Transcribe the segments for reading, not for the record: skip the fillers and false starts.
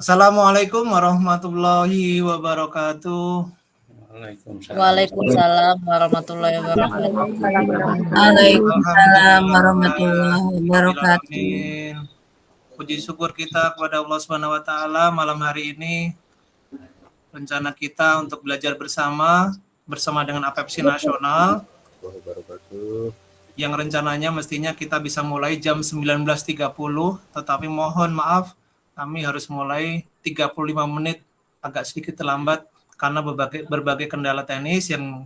Assalamualaikum warahmatullahi wabarakatuh. Waalaikumsalam warahmatullahi wabarakatuh. Waalaikumsalam warahmatullahi wabarakatuh. Alhamdulillah. Puji syukur kita kepada Allah Subhanahu wa taala malam hari ini. Rencana kita untuk belajar bersama dengan APEPSI nasional yang rencananya mestinya kita bisa mulai jam 19.30, tetapi mohon maaf kami harus mulai 35 menit agak sedikit terlambat karena berbagai kendala teknis yang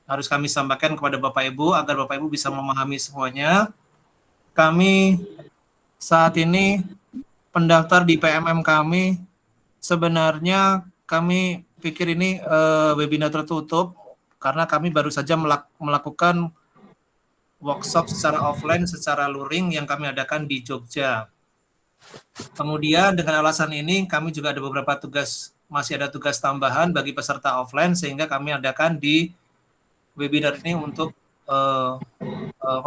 harus kami sampaikan kepada Bapak Ibu agar Bapak Ibu bisa memahami semuanya. Kami saat ini pendaftar di PMM kami, sebenarnya kami pikir ini webinar tertutup karena kami baru saja melakukan workshop secara offline, secara luring yang kami adakan di Jogja. Kemudian dengan alasan ini kami juga ada beberapa masih ada tugas tambahan bagi peserta offline sehingga kami adakan di webinar ini untuk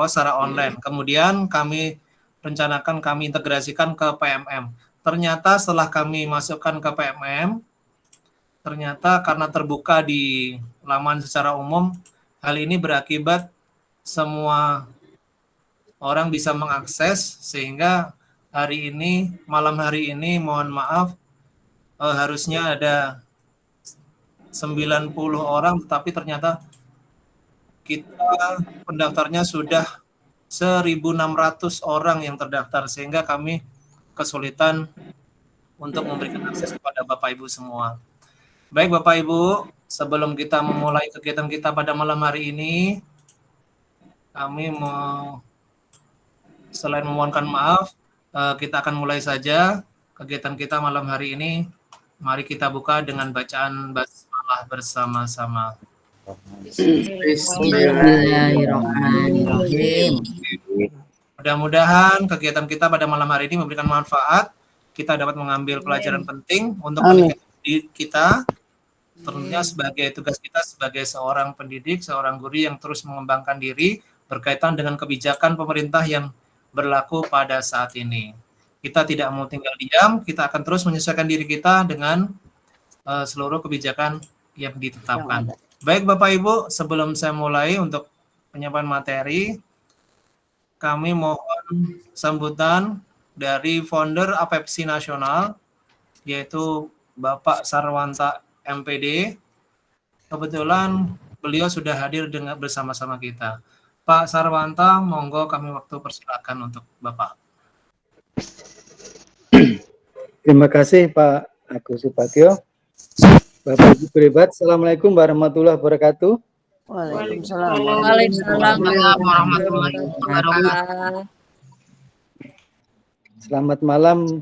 secara online. Kemudian kami rencanakan kami integrasikan ke PMM. Ternyata setelah kami masukkan ke PMM, ternyata karena terbuka di laman secara umum, hal ini berakibat semua orang bisa mengakses sehingga malam hari ini mohon maaf harusnya ada 90 orang tetapi ternyata kita pendaftarnya sudah 1.600 orang yang terdaftar sehingga kami kesulitan untuk memberikan akses kepada Bapak Ibu semua. Baik Bapak Ibu, sebelum kita memulai kegiatan kita pada malam hari ini, kami selain memohonkan maaf, kita akan mulai saja kegiatan kita malam hari ini. Mari kita buka dengan bacaan basmalah bersama-sama. Bismillahirrahmanirrahim. Mudah-mudahan kegiatan kita pada malam hari ini memberikan manfaat. Kita dapat mengambil pelajaran penting untuk meningkatkan diri kita. Tentunya sebagai tugas kita sebagai seorang pendidik, seorang guru yang terus mengembangkan diri berkaitan dengan kebijakan pemerintah yang berlaku pada saat ini. Kita tidak mau tinggal diam, kita akan terus menyesuaikan diri kita dengan seluruh kebijakan yang ditetapkan. Baik Bapak Ibu, sebelum saya mulai untuk penyampaian materi, kami mohon sambutan dari founder APEPSI nasional, yaitu Bapak Sarwanta MPD. Kebetulan beliau sudah hadir bersama-sama kita. Pak Sarwanta, monggo kami waktu persilakan untuk Bapak. Terima kasih Pak Agus Subagio. Bapak Ibu berhebat, Assalamualaikum warahmatullahi wabarakatuh. Waalaikumsalam warahmatullahi wabarakatuh. Selamat malam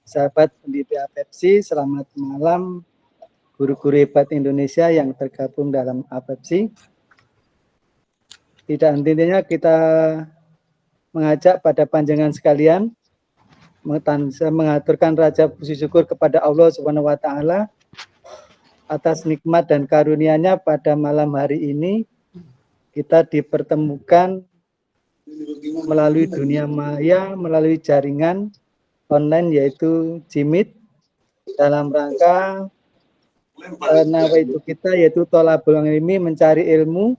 sahabat pendidik APEPSI, selamat malam guru-guru hebat Indonesia yang tergabung dalam APEPSI. Tidak henti-hentinya kita mengajak pada panjenengan sekalian mengaturkan raja puji syukur kepada Allah Subhanahu wa taala atas nikmat dan karunia-Nya pada malam hari ini kita dipertemukan melalui dunia maya, melalui jaringan online yaitu Jimit dalam rangka nawaitu kita yaitu thalabul ilmi, mencari ilmu,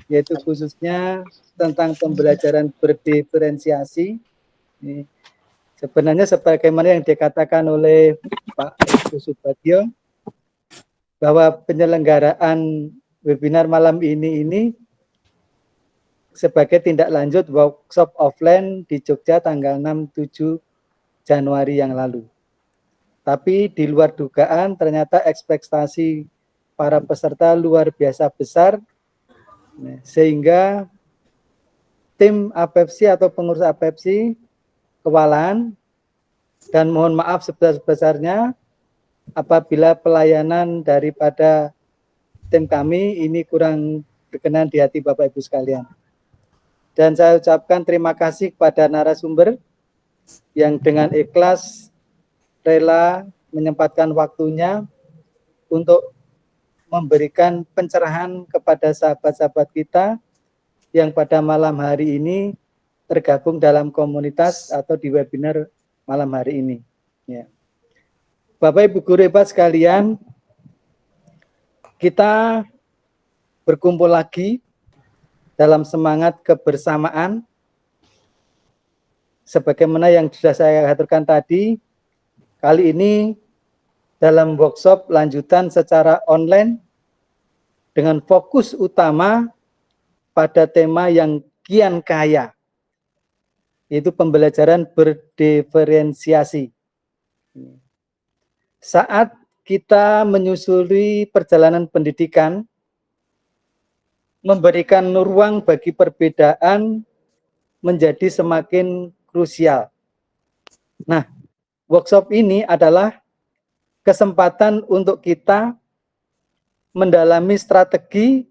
yaitu khususnya tentang pembelajaran berdiferensiasi. Sebenarnya sebagaimana yang dikatakan oleh Pak Agus Subagio, bahwa penyelenggaraan webinar malam ini sebagai tindak lanjut workshop offline di Jogja tanggal 6-7 Januari yang lalu. Tapi di luar dugaan ternyata ekspektasi para peserta luar biasa besar, sehingga tim APEPSI atau pengurus APEPSI kewalahan dan mohon maaf sebesar-besarnya apabila pelayanan daripada tim kami ini kurang berkenan di hati Bapak Ibu sekalian. Dan saya ucapkan terima kasih kepada narasumber yang dengan ikhlas rela menyempatkan waktunya untuk memberikan pencerahan kepada sahabat-sahabat kita yang pada malam hari ini tergabung dalam komunitas atau di webinar malam hari ini. Ya. Bapak Ibu guru hebat sekalian, kita berkumpul lagi dalam semangat kebersamaan. Sebagaimana yang sudah saya aturkan tadi, kali ini dalam workshop lanjutan secara online dengan fokus utama pada tema yang kian kaya, yaitu pembelajaran berdiferensiasi. Saat kita menyusuri perjalanan pendidikan, memberikan ruang bagi perbedaan menjadi semakin krusial. Nah, workshop ini adalah kesempatan untuk kita mendalami strategi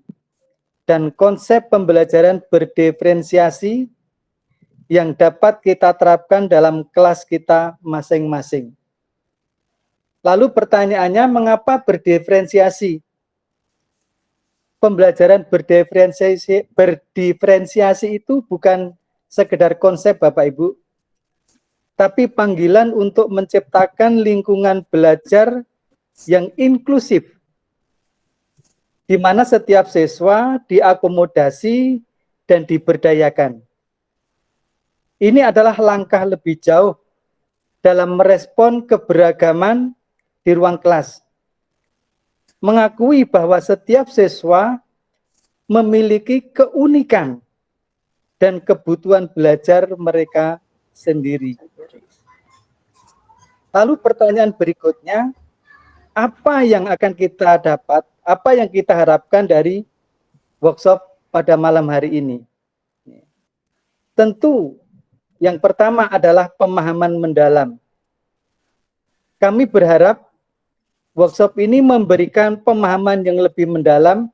dan konsep pembelajaran berdiferensiasi yang dapat kita terapkan dalam kelas kita masing-masing. Lalu pertanyaannya, mengapa berdiferensiasi? Pembelajaran berdiferensiasi itu bukan sekedar konsep Bapak Ibu, tapi panggilan untuk menciptakan lingkungan belajar yang inklusif, di mana setiap siswa diakomodasi dan diberdayakan. Ini adalah langkah lebih jauh dalam merespon keberagaman di ruang kelas. Mengakui bahwa setiap siswa memiliki keunikan dan kebutuhan belajar mereka sendiri. Lalu pertanyaan berikutnya, apa yang akan kita dapat, apa yang kita harapkan dari workshop pada malam hari ini? Tentu yang pertama adalah pemahaman mendalam. Kami berharap workshop ini memberikan pemahaman yang lebih mendalam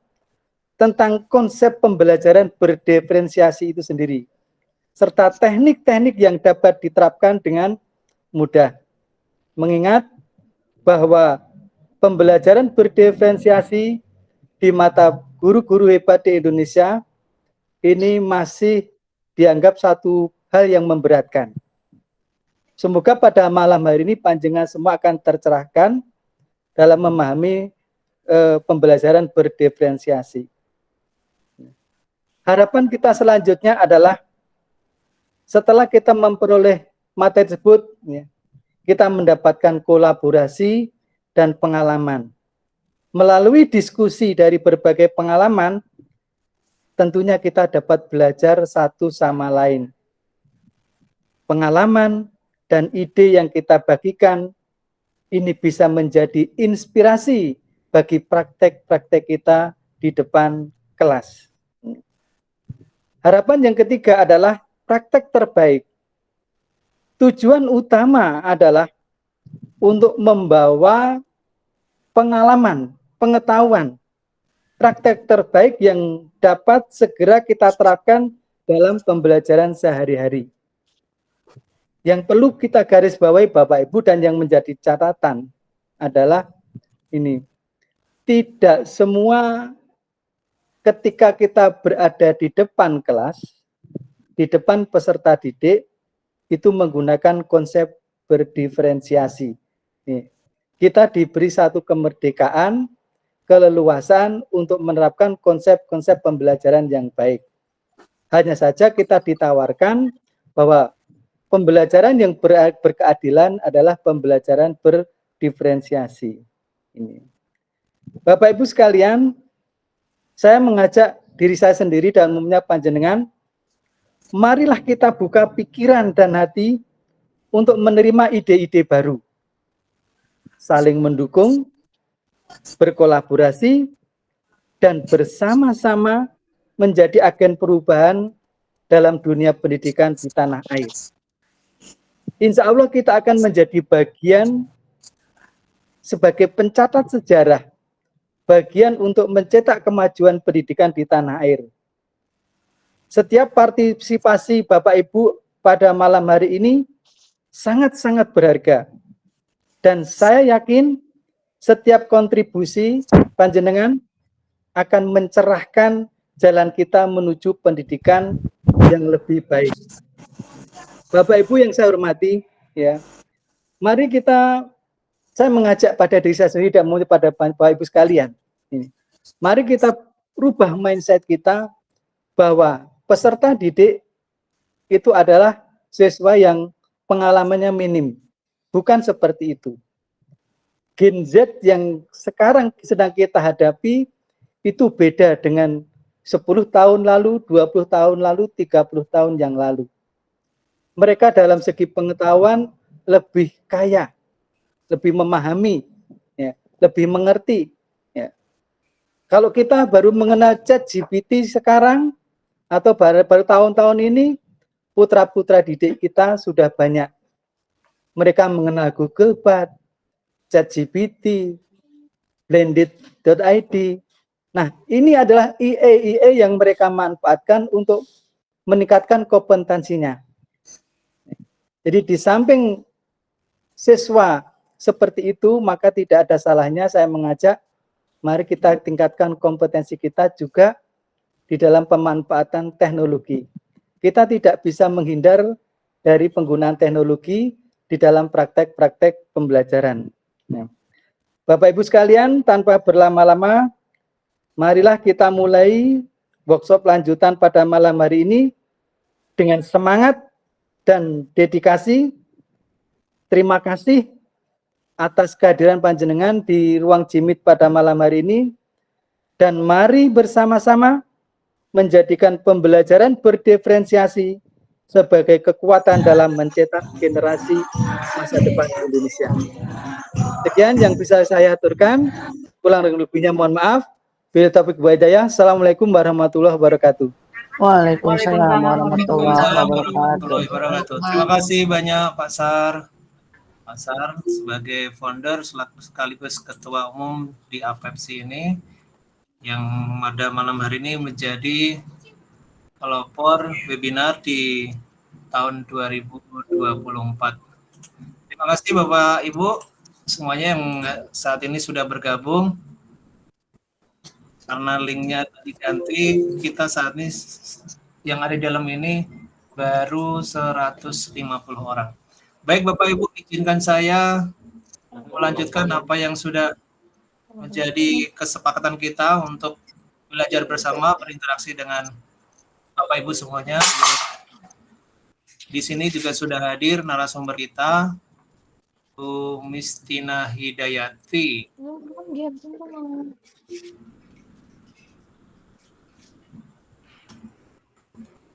tentang konsep pembelajaran berdiferensiasi itu sendiri, serta teknik-teknik yang dapat diterapkan dengan mudah. Mengingat bahwa pembelajaran berdiferensiasi di mata guru-guru hebat di Indonesia ini masih dianggap satu hal yang memberatkan. Semoga pada malam hari ini panjenengan semua akan tercerahkan dalam memahami pembelajaran berdiferensiasi. Harapan kita selanjutnya adalah setelah kita memperoleh materi tersebut, kita mendapatkan kolaborasi dan pengalaman. Melalui diskusi dari berbagai pengalaman, tentunya kita dapat belajar satu sama lain. Pengalaman dan ide yang kita bagikan ini bisa menjadi inspirasi bagi praktek-praktek kita di depan kelas. Harapan yang ketiga adalah praktek terbaik. Tujuan utama adalah untuk membawa pengalaman, pengetahuan, praktek terbaik yang dapat segera kita terapkan dalam pembelajaran sehari-hari. Yang perlu kita garis bawahi Bapak Ibu dan yang menjadi catatan adalah ini. Tidak semua ketika kita berada di depan kelas, di depan peserta didik, itu menggunakan konsep berdiferensiasi. Kita diberi satu kemerdekaan, keleluasan untuk menerapkan konsep-konsep pembelajaran yang baik. Hanya saja kita ditawarkan bahwa pembelajaran yang berkeadilan adalah pembelajaran berdiferensiasi. Ini. Bapak Ibu sekalian, saya mengajak diri saya sendiri dan umumnya panjenengan, marilah kita buka pikiran dan hati untuk menerima ide-ide baru. Saling mendukung, berkolaborasi, dan bersama-sama menjadi agen perubahan dalam dunia pendidikan di tanah air. Insya Allah kita akan menjadi bagian sebagai pencatat sejarah, bagian untuk mencetak kemajuan pendidikan di tanah air. Setiap partisipasi Bapak Ibu pada malam hari ini sangat-sangat berharga. Dan saya yakin setiap kontribusi panjenengan akan mencerahkan jalan kita menuju pendidikan yang lebih baik. Bapak Ibu yang saya hormati, ya, mari kita saya mengajak pada diri saya sendiri dan pada Bapak Ibu sekalian. Ini. Mari kita rubah mindset kita bahwa peserta didik itu adalah siswa yang pengalamannya minim. Bukan seperti itu. Gen Z yang sekarang sedang kita hadapi itu beda dengan 10 tahun lalu, 20 tahun lalu, 30 tahun yang lalu. Mereka dalam segi pengetahuan lebih kaya, lebih memahami, ya, lebih mengerti. Ya. Kalau kita baru mengenal ChatGPT sekarang atau baru tahun-tahun ini, putra-putra didik kita sudah banyak. Mereka mengenal Google Bard, ChatGPT, Blended.id. Nah, ini adalah IE yang mereka manfaatkan untuk meningkatkan kompetensinya. Jadi di samping siswa seperti itu, maka tidak ada salahnya saya mengajak, mari kita tingkatkan kompetensi kita juga di dalam pemanfaatan teknologi. Kita tidak bisa menghindar dari penggunaan teknologi di dalam praktek-praktek pembelajaran. Nah, Bapak Ibu sekalian, tanpa berlama-lama, marilah kita mulai workshop lanjutan pada malam hari ini dengan semangat dan dedikasi. Terima kasih atas kehadiran panjenengan di ruang Jimit pada malam hari ini. Dan mari bersama-sama menjadikan pembelajaran berdiferensiasi sebagai kekuatan dalam mencetak generasi masa depan Indonesia. Sekian yang bisa saya aturkan. Kurang lebihnya mohon maaf. Bila taufiq wa hidayah. Assalamualaikum warahmatullahi wabarakatuh. Waalaikumsalam warahmatullahi wabarakatuh. Terima kasih banyak Pak Sar. Pak Sar sebagai founder sekaligus ketua umum di APEPSI ini yang pada malam hari ini menjadi pelopor webinar di tahun 2024. Terima kasih Bapak Ibu semuanya yang saat ini sudah bergabung. Karena linknya diganti, kita saat ini yang ada di dalam ini baru 150 orang. Baik Bapak Ibu, izinkan saya melanjutkan apa yang sudah menjadi kesepakatan kita untuk belajar bersama, berinteraksi dengan Bapak Ibu semuanya. Di sini juga sudah hadir narasumber kita, Bu Mistina Hidayati.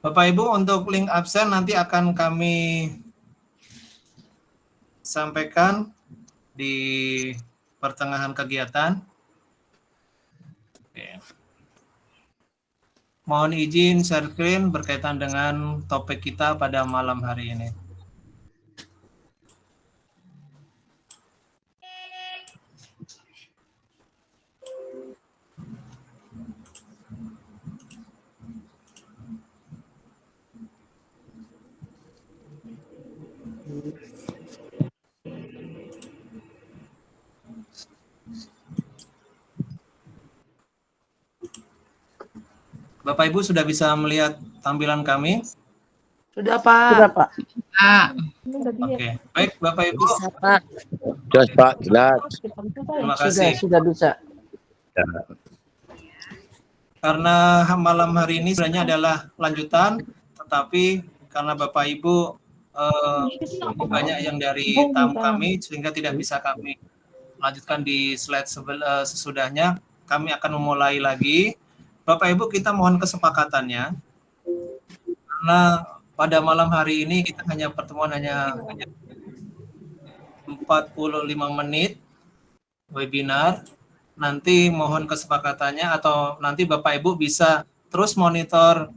Bapak Ibu, untuk link absen nanti akan kami sampaikan di pertengahan kegiatan. Oke. Mohon izin share screen berkaitan dengan topik kita pada malam hari ini. Bapak Ibu sudah bisa melihat tampilan kami? Sudah Pak. Sudah Pak. Oke, baik Bapak Ibu. Bisa Pak. Jelas Pak, jelas. Terima kasih. Sudah bisa. Karena malam hari ini sebenarnya adalah lanjutan, tetapi karena Bapak Ibu banyak yang dari tamu kami sehingga tidak bisa kami lanjutkan di slide sesudahnya, kami akan memulai lagi. Bapak Ibu, kita mohon kesepakatannya karena pada malam hari ini kita pertemuan hanya 45 menit webinar. Nanti mohon kesepakatannya atau nanti Bapak Ibu bisa terus monitor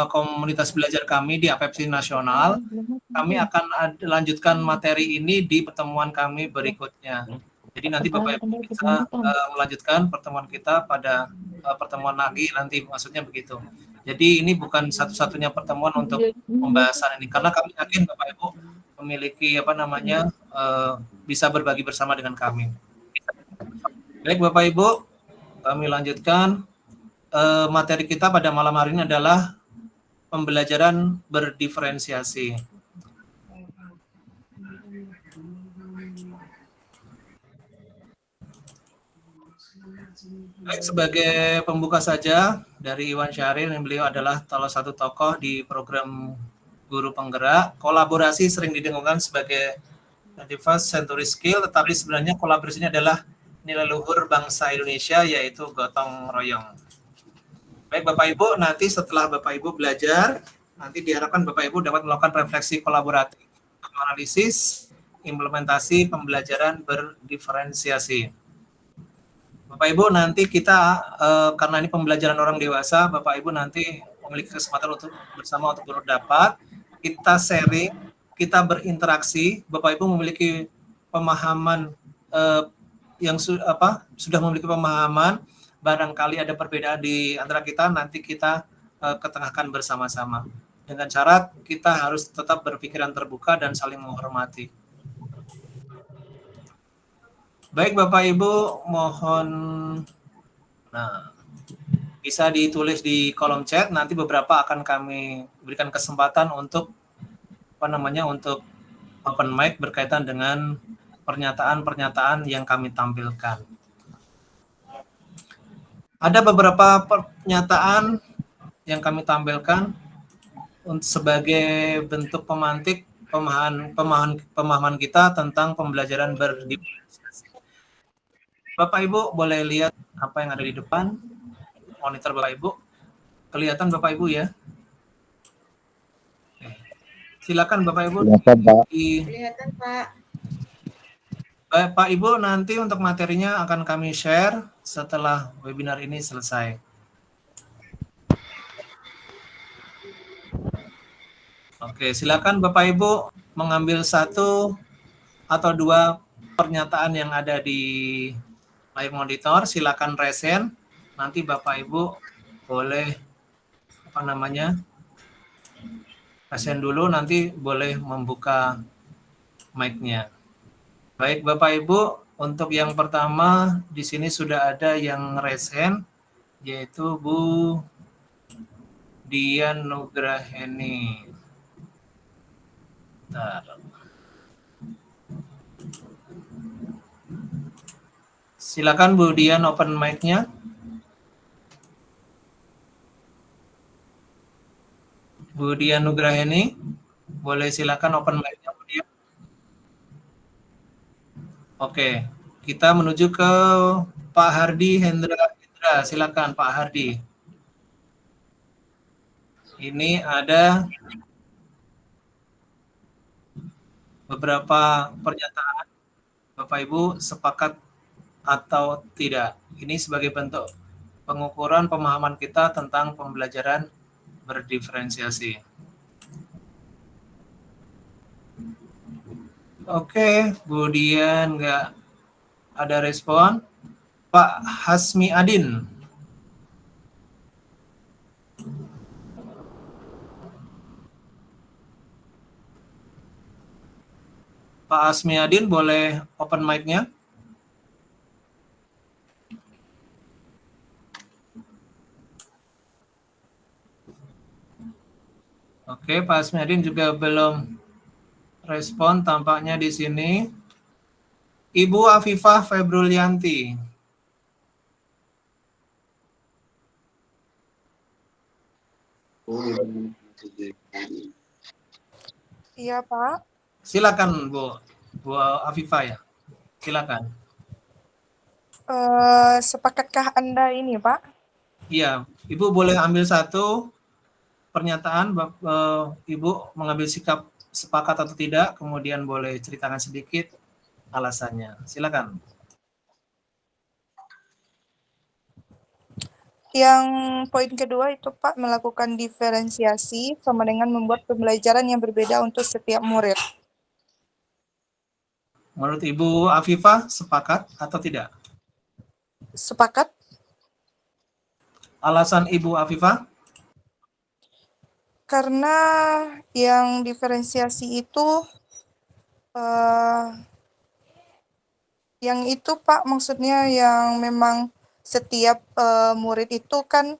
komunitas belajar kami di APEPSI Nasional. Kami akan lanjutkan materi ini di pertemuan kami berikutnya. Jadi nanti Bapak Ibu bisa melanjutkan pertemuan kita pada pertemuan lagi nanti, maksudnya begitu. Jadi ini bukan satu-satunya pertemuan untuk pembahasan ini, karena kami yakin Bapak Ibu memiliki bisa berbagi bersama dengan kami. Baik Bapak Ibu, kami lanjutkan. Materi kita pada malam hari ini adalah pembelajaran berdiferensiasi. Baik, sebagai pembuka saja dari Iwan Syahril, yang beliau adalah salah satu tokoh di program Guru Penggerak. Kolaborasi sering didengungkan sebagai 21st Century Skill, tetapi sebenarnya kolaborasinya adalah nilai luhur bangsa Indonesia, yaitu gotong royong. Baik Bapak Ibu, nanti setelah Bapak Ibu belajar, nanti diharapkan Bapak Ibu dapat melakukan refleksi kolaboratif, analisis, implementasi pembelajaran berdiferensiasi. Bapak Ibu, nanti kita karena ini pembelajaran orang dewasa, Bapak Ibu nanti memiliki kesempatan untuk bersama untuk berpendapat, kita sharing, kita berinteraksi. Bapak Ibu memiliki pemahaman yang sudah memiliki pemahaman, barangkali ada perbedaan di antara kita, nanti kita ketengahkan bersama-sama. Dengan syarat kita harus tetap berpikiran terbuka dan saling menghormati. Baik Bapak Ibu, mohon bisa ditulis di kolom chat, nanti beberapa akan kami berikan kesempatan untuk untuk open mic berkaitan dengan pernyataan-pernyataan yang kami tampilkan. Ada beberapa pernyataan yang kami tampilkan sebagai bentuk pemantik pemahaman kita tentang pembelajaran berdiferensiasi. Bapak Ibu boleh lihat apa yang ada di depan monitor Bapak Ibu. Kelihatan Bapak Ibu ya? Silakan Bapak Ibu. Kelihatan, Pak. Kelihatan, Pak. Pak Ibu, nanti untuk materinya akan kami share setelah webinar ini selesai. Oke, silakan Bapak Ibu mengambil satu atau dua pernyataan yang ada di layar monitor, silakan resen. Nanti Bapak Ibu boleh resen dulu, nanti boleh membuka mic-nya. Baik Bapak Ibu, untuk yang pertama di sini sudah ada yang resen, yaitu Bu Dian Nugraheni. Bentar. Silakan Bu Dian open mic-nya. Bu Dian Nugraheni, boleh silakan open mic-nya Bu Dian. Oke, kita menuju ke Pak Hardi Hendra. Silakan Pak Hardi. Ini ada beberapa pernyataan. Bapak Ibu sepakat atau tidak? Ini sebagai bentuk pengukuran pemahaman kita tentang pembelajaran berdiferensiasi. Oke, kemudian nggak ada respon. Pak Hasmi Adin. Pak Hasmi Adin boleh open mic-nya? Oke, Pak Hasmi Adin juga belum respon tampaknya di sini. Ibu Afifah Februlianti. Iya, Pak. Silakan Bu Afifah ya. Silakan. Sepakatkah Anda ini, Pak? Iya, Ibu boleh ambil satu pernyataan, Ibu mengambil sikap sepakat atau tidak, kemudian boleh ceritakan sedikit alasannya. Silakan. Yang poin kedua itu, Pak, melakukan diferensiasi sama dengan membuat pembelajaran yang berbeda untuk setiap murid. Menurut Ibu Afifah, sepakat atau tidak? Sepakat? Alasan Ibu Afifah? Karena yang diferensiasi itu, yang itu, Pak, maksudnya yang memang setiap murid itu kan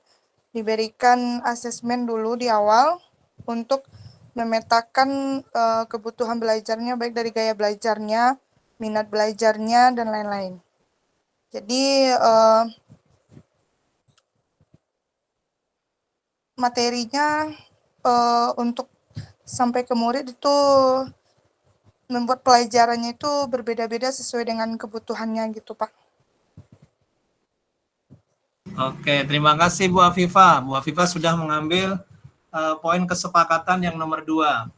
diberikan asesmen dulu di awal untuk memetakan kebutuhan belajarnya, baik dari gaya belajarnya, minat belajarnya, dan lain-lain. Jadi materinya untuk sampai ke murid itu membuat pelajarannya itu berbeda-beda sesuai dengan kebutuhannya gitu, Pak. Oke, terima kasih Bu Afifah. Bu Afifah sudah mengambil poin kesepakatan yang nomor 2.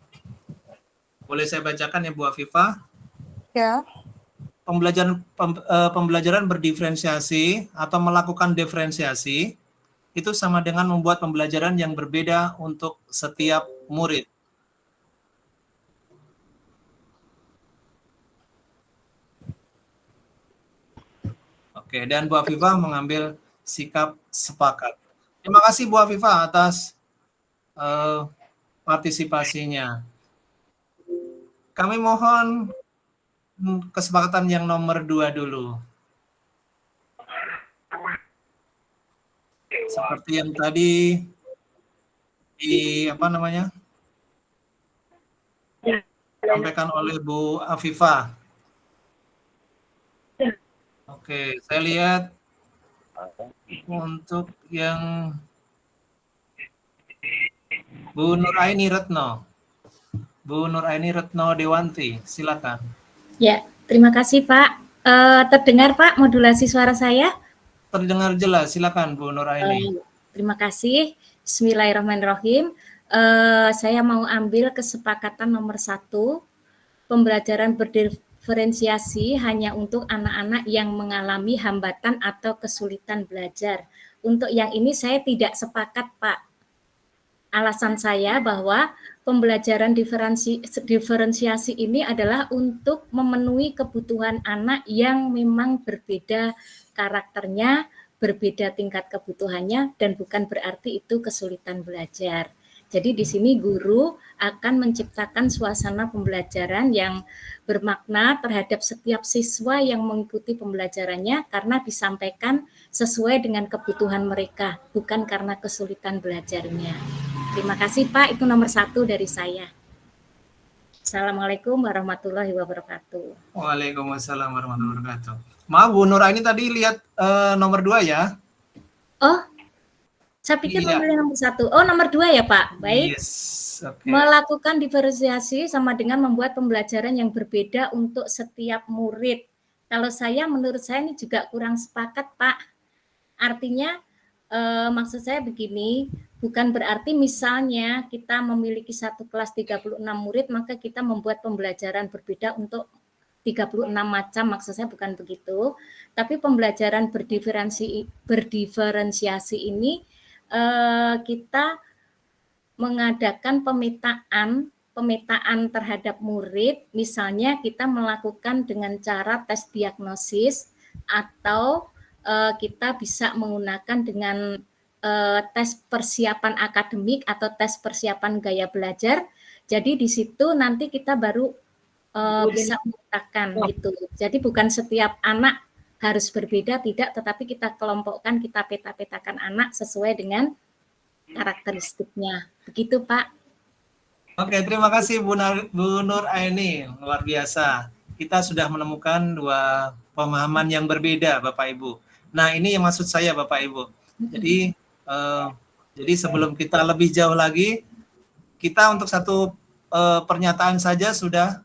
Boleh saya bacakan ya Bu Afifah? Ya. Pembelajaran berdiferensiasi atau melakukan diferensiasi itu sama dengan membuat pembelajaran yang berbeda untuk setiap murid. Oke, dan Bu Afifah mengambil sikap sepakat. Terima kasih Bu Afifah atas partisipasinya. Kami mohon kesepakatan yang nomor 2 dulu. Seperti yang tadi disampaikan oleh Bu Afifah. Oke, saya lihat untuk yang Bu Nuraini Retno. Bu Nuraini Retno Dewanti, silakan. Ya, terima kasih Pak. Terdengar Pak modulasi suara saya? Terdengar jelas, silakan Bu Nuraini. Terima kasih. Bismillahirrahmanirrahim. Saya mau ambil kesepakatan nomor 1, pembelajaran berdiferensiasi hanya untuk anak-anak yang mengalami hambatan atau kesulitan belajar. Untuk yang ini saya tidak sepakat, Pak. Alasan saya bahwa pembelajaran diferensiasi ini adalah untuk memenuhi kebutuhan anak yang memang berbeda karakternya, berbeda tingkat kebutuhannya, dan bukan berarti itu kesulitan belajar. Jadi di sini guru akan menciptakan suasana pembelajaran yang bermakna terhadap setiap siswa yang mengikuti pembelajarannya karena disampaikan sesuai dengan kebutuhan mereka, bukan karena kesulitan belajarnya. Terima kasih Pak, itu nomor 1 dari saya. Assalamualaikum warahmatullahi wabarakatuh. Waalaikumsalam warahmatullahi wabarakatuh. Maaf Bu Nuraini tadi lihat nomor 2 ya. Oh, saya pikir memilih nomor 1. Oh, nomor 2 ya Pak. Baik. Yes. Okay. Melakukan diferensiasi sama dengan membuat pembelajaran yang berbeda untuk setiap murid. Kalau menurut saya ini juga kurang sepakat Pak. Artinya maksud saya begini, bukan berarti misalnya kita memiliki satu kelas 36 murid, maka kita membuat pembelajaran berbeda untuk 36 macam, maksud saya bukan begitu. Tapi pembelajaran berdiferensiasi ini kita mengadakan pemetaan terhadap murid, misalnya kita melakukan dengan cara tes diagnosis atau kita bisa menggunakan dengan tes persiapan akademik atau tes persiapan gaya belajar. Jadi di situ nanti kita baru bisa memetakan gitu. Jadi bukan setiap anak harus berbeda, tidak, tetapi kita kelompokkan, kita peta-petakan anak sesuai dengan karakteristiknya. Begitu Pak. Oke, terima kasih Bu Nuraini, luar biasa. Kita sudah menemukan 2 pemahaman yang berbeda Bapak Ibu. Nah, ini yang maksud saya Bapak Ibu. Jadi sebelum kita lebih jauh lagi, kita untuk satu pernyataan saja sudah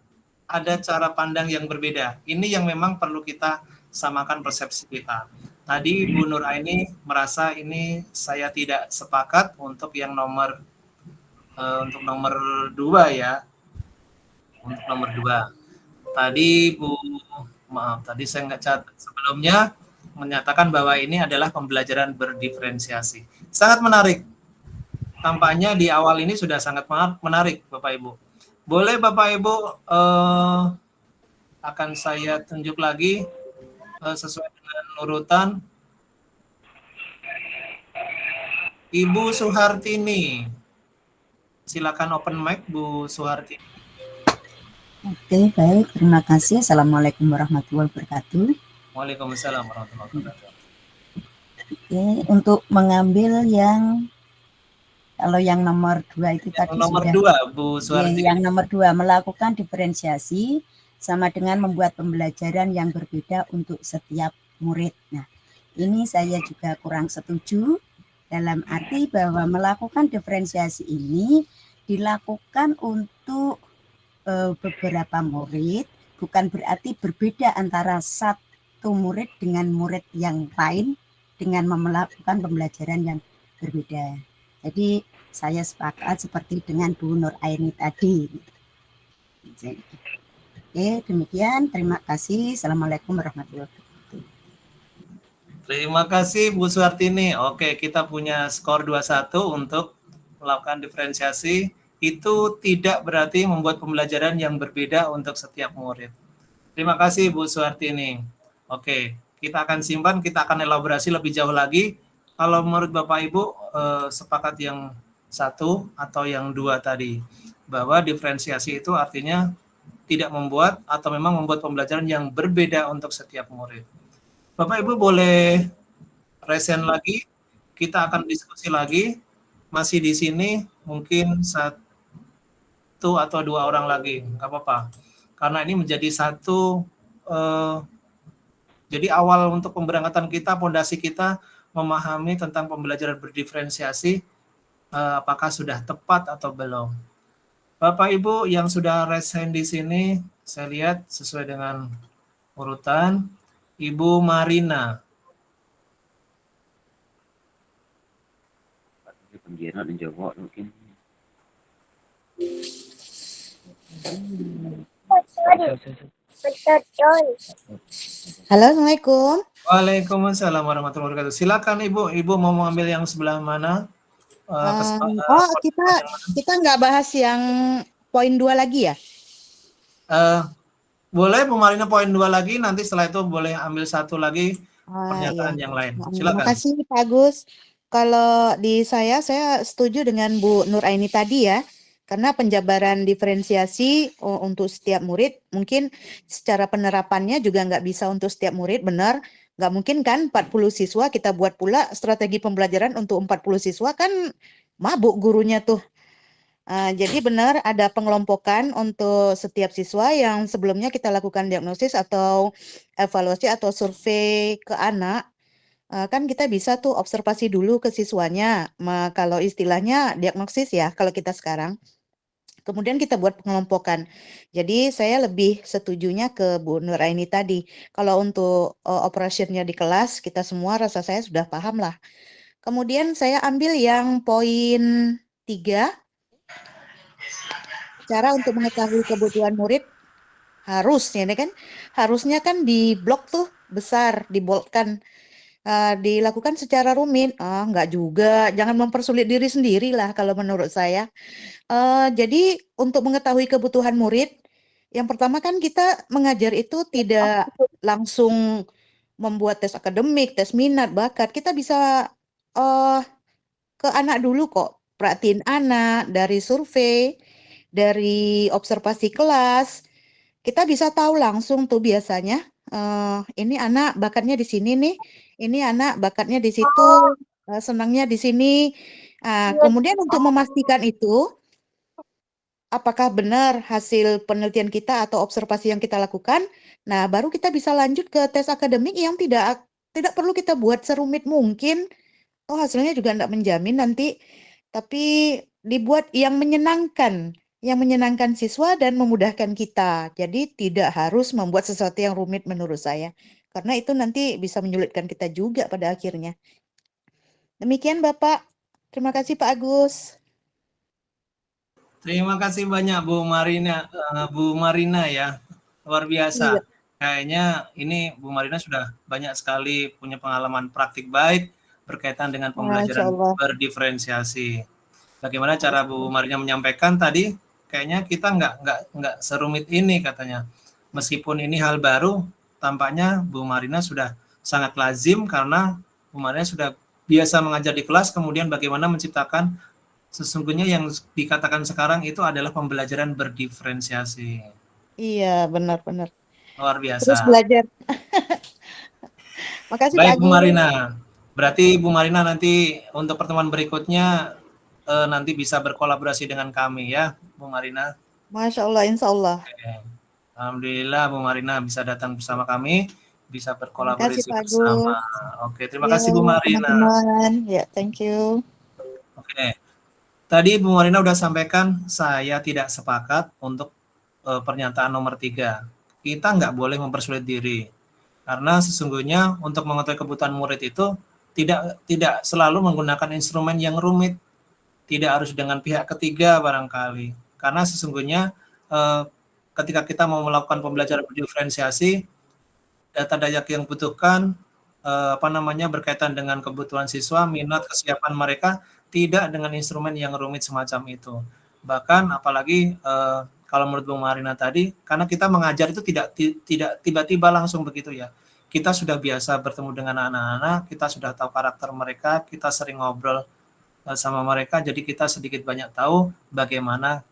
ada cara pandang yang berbeda. Ini yang memang perlu kita samakan persepsi kita. Tadi Bu Nuraini merasa ini saya tidak sepakat untuk yang nomor 2 ya. Untuk nomor 2. Tadi tadi saya nggak catat sebelumnya menyatakan bahwa ini adalah pembelajaran berdiferensiasi. Sangat menarik. Tampaknya di awal ini sudah sangat menarik Bapak Ibu. Boleh Bapak Ibu akan saya tunjuk lagi sesuai dengan urutan. Ibu Suhartini. Silakan open mic Bu Suhartini. Oke, baik. Terima kasih. Assalamualaikum warahmatullahi wabarakatuh. Waalaikumsalam warahmatullahi wabarakatuh. Oke, untuk mengambil kalau yang nomor 2 itu tadi nomor sudah. 2, Bu Suhartini. Yang nomor 2, melakukan diferensiasi sama dengan membuat pembelajaran yang berbeda untuk setiap murid. Nah, ini saya juga kurang setuju Dalam arti bahwa melakukan diferensiasi ini dilakukan untuk beberapa murid, bukan berarti berbeda antara satu murid dengan murid yang lain dengan melakukan pembelajaran yang berbeda. Jadi saya sepakat seperti dengan Bu Nur Aini tadi. Oke, demikian. Terima kasih. Assalamualaikum warahmatullahi wabarakatuh. Terima kasih Bu Suhartini. Oke, kita punya skor 2-1 untuk melakukan diferensiasi. Itu tidak berarti membuat pembelajaran yang berbeda untuk setiap murid. Terima kasih Bu Suhartini. Oke, kita akan simpan, kita akan elaborasi lebih jauh lagi. Kalau menurut Bapak Ibu sepakat yang 1 atau yang 2 tadi, bahwa diferensiasi itu artinya tidak membuat atau memang membuat pembelajaran yang berbeda untuk setiap murid. Bapak Ibu boleh resen lagi, kita akan diskusi lagi. Masih di sini mungkin 1 atau 2 orang lagi, nggak apa-apa. Karena ini menjadi satu, jadi awal untuk pemberangkatan kita, fondasi kita memahami tentang pembelajaran berdiferensiasi, apakah sudah tepat atau belum. Bapak Ibu yang sudah resen di sini, saya lihat sesuai dengan urutan, Ibu Marina. Mungkin. Halo, Assalamualaikum. Waalaikumsalam warahmatullahi wabarakatuh. Silakan Ibu, Ibu mau mengambil yang sebelah mana? Kita nggak bahas yang poin 2 lagi ya? Boleh Bu Marina poin 2 lagi, nanti setelah itu boleh ambil 1 lagi pernyataan yang lain. Silakan. Terima kasih Pak Agus. Kalau di saya setuju dengan Bu Nur Aini tadi ya. Karena penjabaran diferensiasi untuk setiap murid, mungkin secara penerapannya juga nggak bisa untuk setiap murid, benar. Nggak mungkin kan 40 siswa kita buat pula strategi pembelajaran untuk 40 siswa, kan mabuk gurunya tuh. Jadi benar ada pengelompokan untuk setiap siswa yang sebelumnya kita lakukan diagnosis atau evaluasi atau survei ke anak. Kan kita bisa tuh observasi dulu ke siswanya. Kalau istilahnya diagnosis ya, kalau kita sekarang. Kemudian kita buat pengelompokan. Jadi saya lebih setujunya ke Bu Nur Aini tadi. Kalau untuk operationnya di kelas, kita semua rasa saya sudah paham lah. Kemudian saya ambil yang poin 3. Cara untuk mengetahui kebutuhan murid harusnya kan? Harusnya kan di blok tuh besar, diboldkan. Dilakukan secara rumit, enggak juga, jangan mempersulit diri sendiri lah kalau menurut saya. Jadi untuk mengetahui kebutuhan murid, yang pertama kan kita mengajar itu tidak langsung membuat tes akademik, tes minat, bakat. Kita bisa ke anak dulu kok, perhatiin anak dari survei, dari observasi kelas. Kita bisa tahu langsung tuh biasanya, ini anak bakatnya di sini nih, ini anak bakatnya di situ, senangnya di sini. Kemudian untuk memastikan itu, apakah benar hasil penelitian kita atau observasi yang kita lakukan, nah baru kita bisa lanjut ke tes akademik yang tidak perlu kita buat serumit mungkin. Hasilnya juga tidak menjamin nanti, tapi dibuat yang menyenangkan siswa dan memudahkan kita. Jadi tidak harus membuat sesuatu yang rumit menurut saya. Karena itu nanti bisa menyulitkan kita juga pada akhirnya. Demikian Bapak. Terima kasih Pak Agus. Terima kasih banyak Bu Marina ya. Luar biasa. Iya. Kayaknya ini Bu Marina sudah banyak sekali punya pengalaman praktik baik berkaitan dengan pembelajaran berdiferensiasi. Bagaimana cara Bu Marina menyampaikan tadi? Kayaknya kita nggak serumit ini katanya. Meskipun ini hal baru, tampaknya Bu Marina sudah sangat lazim karena Bu Marina sudah biasa mengajar di kelas, kemudian bagaimana menciptakan sesungguhnya yang dikatakan sekarang itu adalah pembelajaran berdiferensiasi. Iya, benar-benar. Luar biasa. Terus belajar. Makasih Baik, Pak Bu Marina. Berarti Bu Marina nanti untuk pertemuan berikutnya nanti bisa berkolaborasi dengan kami ya, Bu Marina. Masya Allah, insya Allah. Alhamdulillah Bu Marina bisa datang bersama kami bisa Terima kasih berkolaborasi Pak bersama. Agus. Oke, terima Ya, kasih Bu Marina. teman-teman. Ya, thank you. Oke, tadi Bu Marina udah sampaikan saya tidak sepakat untuk pernyataan nomor 3. Kita nggak boleh mempersulit diri. Karena sesungguhnya untuk mengetahui kebutuhan murid itu tidak selalu menggunakan instrumen yang rumit. Tidak harus dengan pihak ketiga barangkali. Karena sesungguhnya ketika kita mau melakukan pembelajaran berdiferensiasi, data-data yang butuhkan berkaitan dengan kebutuhan siswa, minat, kesiapan mereka, tidak dengan instrumen yang rumit semacam itu. Bahkan apalagi kalau menurut Bung Marina tadi, karena kita mengajar itu tidak tiba-tiba langsung begitu ya. Kita sudah biasa bertemu dengan anak-anak, kita sudah tahu karakter mereka, kita sering ngobrol sama mereka, jadi kita sedikit banyak tahu bagaimana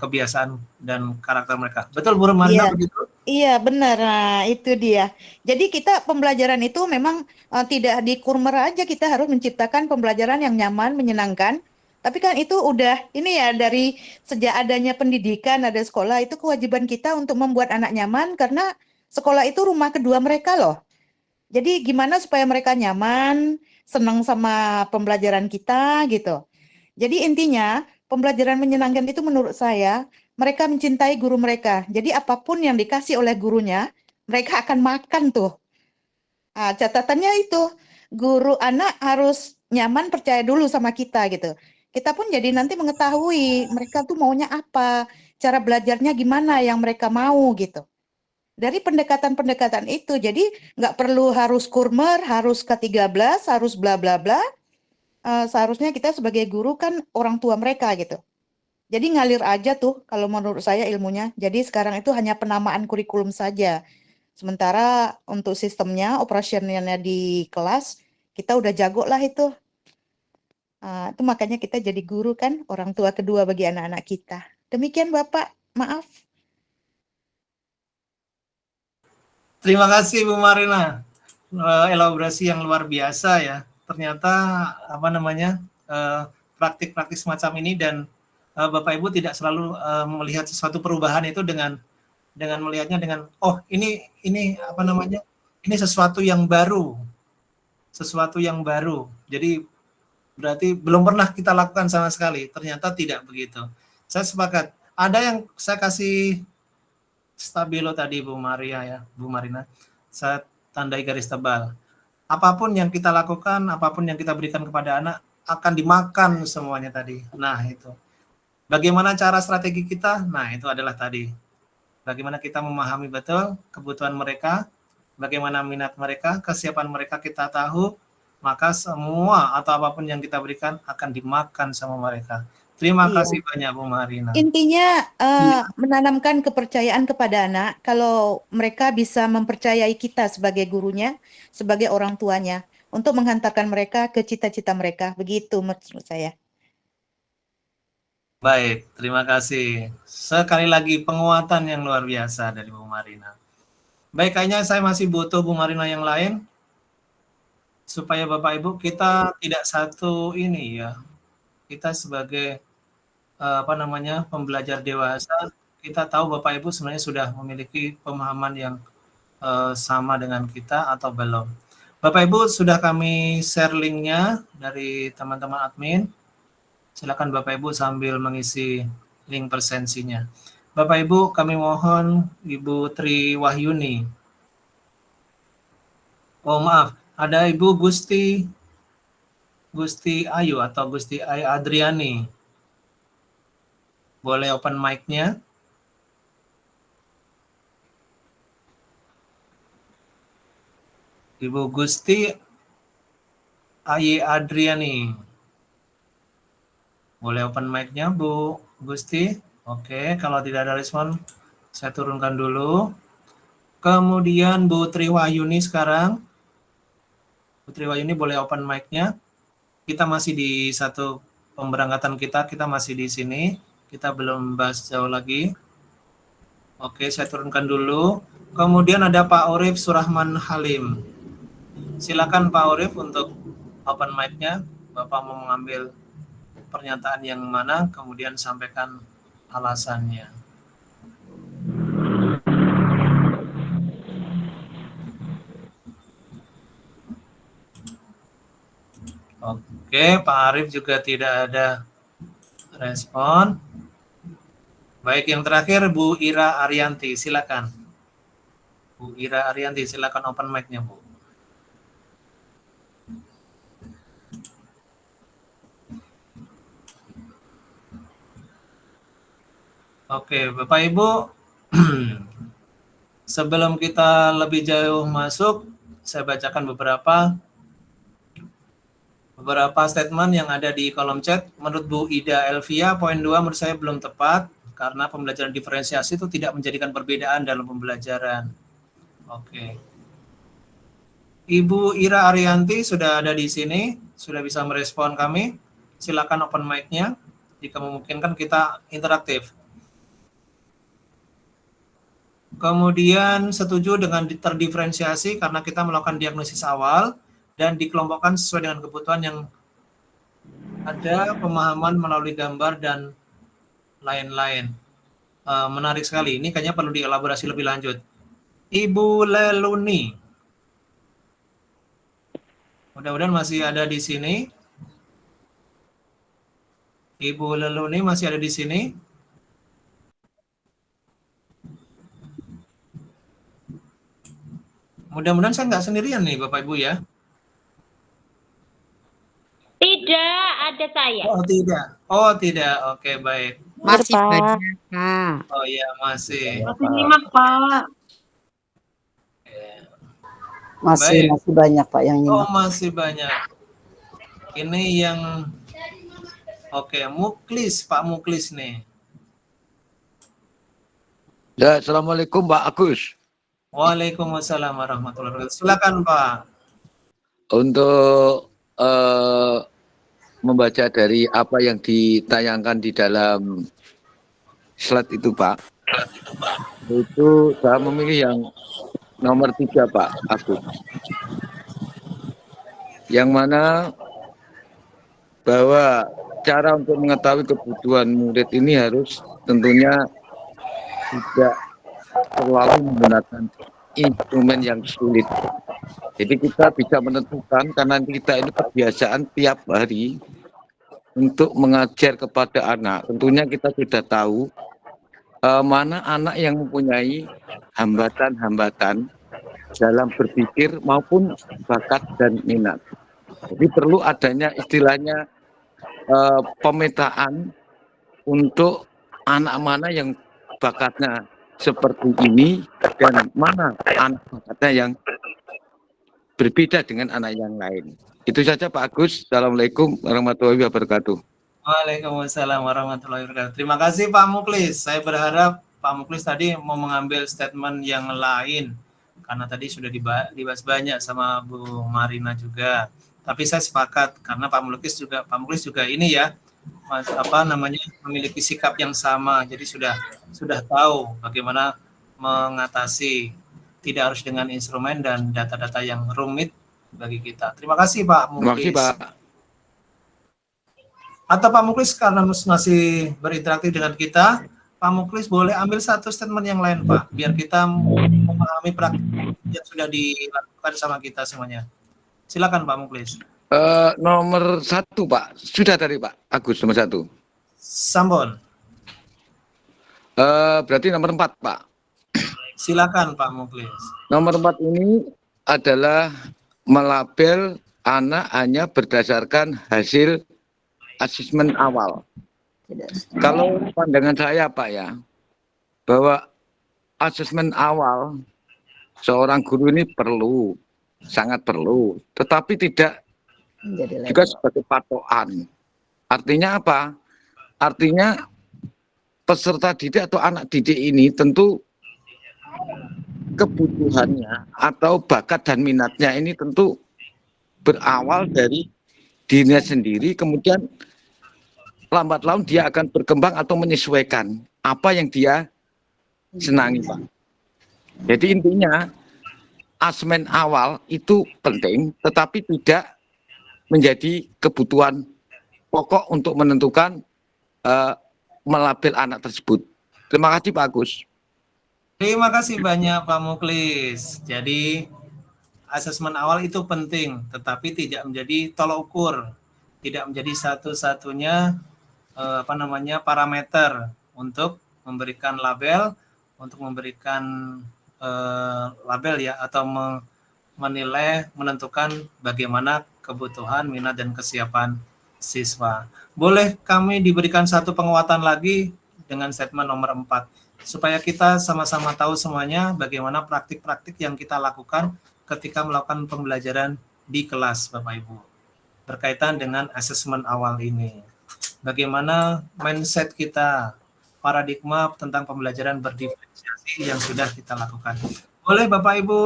kebiasaan dan karakter mereka. Betul Bu Marina begitu? Iya, benar. Nah, itu dia. Jadi kita pembelajaran itu memang tidak di kurmer aja, kita harus menciptakan pembelajaran yang nyaman, menyenangkan. Tapi kan itu udah ini ya dari sejak adanya pendidikan, ada sekolah, itu kewajiban kita untuk membuat anak nyaman karena sekolah itu rumah kedua mereka loh. Jadi gimana supaya mereka nyaman, senang sama pembelajaran kita gitu. Jadi intinya pembelajaran menyenangkan itu menurut saya mereka mencintai guru mereka. Jadi apapun yang dikasih oleh gurunya, mereka akan makan tuh. Nah, catatannya itu guru anak harus nyaman percaya dulu sama kita gitu. Kita pun jadi nanti mengetahui mereka tuh maunya apa, cara belajarnya gimana yang mereka mau gitu. Dari pendekatan-pendekatan itu, jadi nggak perlu harus kurmer, harus ke-13, harus bla bla bla. Seharusnya kita sebagai guru kan orang tua mereka gitu. Jadi ngalir aja tuh kalau menurut saya ilmunya. Jadi sekarang itu hanya penamaan kurikulum saja. Sementara untuk sistemnya, operasionalnya di kelas, kita udah jago lah itu. Itu makanya kita jadi guru kan, orang tua kedua bagi anak-anak kita. Demikian Bapak, maaf. Terima kasih Bu Marina. Elaborasi yang luar biasa ya. Ternyata praktik-praktik semacam ini dan Bapak Ibu tidak selalu melihat sesuatu perubahan itu dengan melihatnya dengan ini sesuatu yang baru. Sesuatu yang baru. Jadi berarti belum pernah kita lakukan sama sekali. Ternyata tidak begitu. Saya sepakat. Ada yang saya kasih stabilo tadi Bu Marina. Saya tandai garis tebal. Apapun yang kita lakukan, apapun yang kita berikan kepada anak akan dimakan semuanya tadi. Nah, itu. Bagaimana cara strategi kita? Nah, itu adalah tadi. Bagaimana kita memahami betul kebutuhan mereka, bagaimana minat mereka, kesiapan mereka kita tahu, maka semua atau apapun yang kita berikan akan dimakan sama mereka. Terima kasih banyak Bu Marina. Intinya menanamkan kepercayaan kepada anak kalau mereka bisa mempercayai kita sebagai gurunya, sebagai orang tuanya untuk menghantarkan mereka ke cita-cita mereka. Begitu menurut saya. Baik, terima kasih. Sekali lagi penguatan yang luar biasa dari Bu Marina. Baik, kayaknya saya masih butuh Bu Marina yang lain supaya Bapak Ibu kita tidak satu ini ya. Kita sebagai pembelajar dewasa, kita tahu Bapak Ibu sebenarnya sudah memiliki pemahaman yang sama dengan kita atau belum. Bapak Ibu sudah kami share linknya dari teman-teman admin. Silakan Bapak Ibu sambil mengisi link presensinya. Bapak Ibu kami mohon Ibu Tri Wahyuni. Oh maaf, ada Ibu Gusti Ayu atau Gusti Ayu Adriani. Boleh open mic-nya? Ibu Gusti Ayu Adriani. Boleh open mic-nya Bu Gusti? Oke, kalau tidak ada respon, saya turunkan dulu. Kemudian Bu Tri Wahyuni sekarang. Bu Tri Wahyuni boleh open mic-nya. Kita masih di satu pemberangkatan kita masih di sini. Kita belum bahas jauh lagi. Oke, saya turunkan dulu. Kemudian ada Pak Urif Surahman Halim. Silakan Pak Urif untuk open mic-nya. Bapak mau mengambil pernyataan yang mana, kemudian sampaikan alasannya. Oke, Pak Arif juga tidak ada respon. Baik, yang terakhir Bu Ira Arianti, silakan. Bu Ira Arianti, silakan open mic-nya, Bu. Oke, Bapak Ibu, sebelum kita lebih jauh masuk, saya bacakan beberapa statement yang ada di kolom chat. Menurut Bu Ida Elvia, poin 2 menurut saya belum tepat karena pembelajaran diferensiasi itu tidak menjadikan perbedaan dalam pembelajaran. Oke. Ibu Ira Arianti sudah ada di sini, sudah bisa merespon kami. Silakan open mic-nya. Jika memungkinkan kita interaktif. Kemudian setuju dengan terdiferensiasi karena kita melakukan diagnosis awal dan dikelompokkan sesuai dengan kebutuhan yang ada, pemahaman melalui gambar dan lain-lain. Menarik sekali, ini kayaknya perlu dielaborasi lebih lanjut. Ibu Leluni, mudah-mudahan masih ada di sini. Ibu Leluni masih ada di sini. Mudah-mudahan saya nggak sendirian nih Bapak Ibu ya. Tidak, ada saya. Oh tidak. Oh tidak. Oke, baik. Masih Pak. banyak. Oh iya masih. Masih nyimak, Pak. Masih Baik. banyak Pak yang Oh nyimak. masih banyak. Ini yang oke, Muklis, Pak Muklis nih. Ya, Assalamualaikum Pak Agus. Waalaikumsalam warahmatullahi wabarakatuh. Silakan Pak. Untuk membaca dari apa yang ditayangkan di dalam slide itu Pak, itu saya memilih yang nomor 3 Pak Agus, yang mana bahwa cara untuk mengetahui kebutuhan murid ini harus tentunya tidak terlalu menggunakan instrumen yang sulit. Jadi kita bisa menentukan karena kita ini kebiasaan tiap hari untuk mengajar kepada anak. Tentunya kita sudah tahu mana anak yang mempunyai hambatan-hambatan dalam berpikir maupun bakat dan minat. Jadi perlu adanya istilahnya pemetaan untuk anak mana yang bakatnya seperti ini dan mana anak bakatnya yang berbeda dengan anak yang lain. Itu saja Pak Agus. Assalamualaikum warahmatullahi wabarakatuh. Waalaikumsalam warahmatullahi wabarakatuh. Terima kasih Pak Muklis. Saya berharap Pak Muklis tadi mau mengambil statement yang lain karena tadi sudah dibahas banyak sama Bu Marina juga. Tapi saya sepakat karena Pak Muklis juga ini ya, memiliki sikap yang sama. Jadi sudah tahu bagaimana mengatasi, tidak harus dengan instrumen dan data-data yang rumit bagi kita. Terima kasih Pak Muklis. Terima kasih Pak. Atau Pak Muklis karena masih berinteraksi dengan kita, Pak Muklis boleh ambil satu statement yang lain Pak, biar kita memahami praktik yang sudah dilakukan sama kita semuanya. Silakan Pak Muklis. Nomor 1 Pak, sudah tadi Pak Agus nomor 1. Sambon. Berarti nomor 4 Pak. Silakan Pak Muklis. Nomor 4 ini adalah melabel anak hanya berdasarkan hasil asesmen awal. Kalau pandangan saya Pak ya, bahwa asesmen awal seorang guru ini perlu, sangat perlu, tetapi tidak juga sebagai patokan. Artinya apa? Artinya peserta didik atau anak didik ini tentu kebutuhannya atau bakat dan minatnya ini tentu berawal dari dirinya sendiri, kemudian lambat laun dia akan berkembang atau menyesuaikan apa yang dia senangi Pak. Jadi intinya asesmen awal itu penting, tetapi tidak menjadi kebutuhan pokok untuk menentukan melabel anak tersebut. Terima kasih Pak Agus. Terima kasih banyak Pak Muklis. Jadi asesmen awal itu penting, tetapi tidak menjadi tolok ukur. tidak menjadi satu-satunya parameter untuk memberikan label, label ya, atau menilai, menentukan bagaimana kebutuhan, minat, dan kesiapan siswa. Boleh kami diberikan satu penguatan lagi dengan statement nomor 4, supaya kita sama-sama tahu semuanya bagaimana praktik-praktik yang kita lakukan ketika melakukan pembelajaran di kelas, Bapak Ibu, berkaitan dengan asesmen awal ini. Bagaimana mindset kita, paradigma tentang pembelajaran berdiferensiasi yang sudah kita lakukan. Boleh Bapak Ibu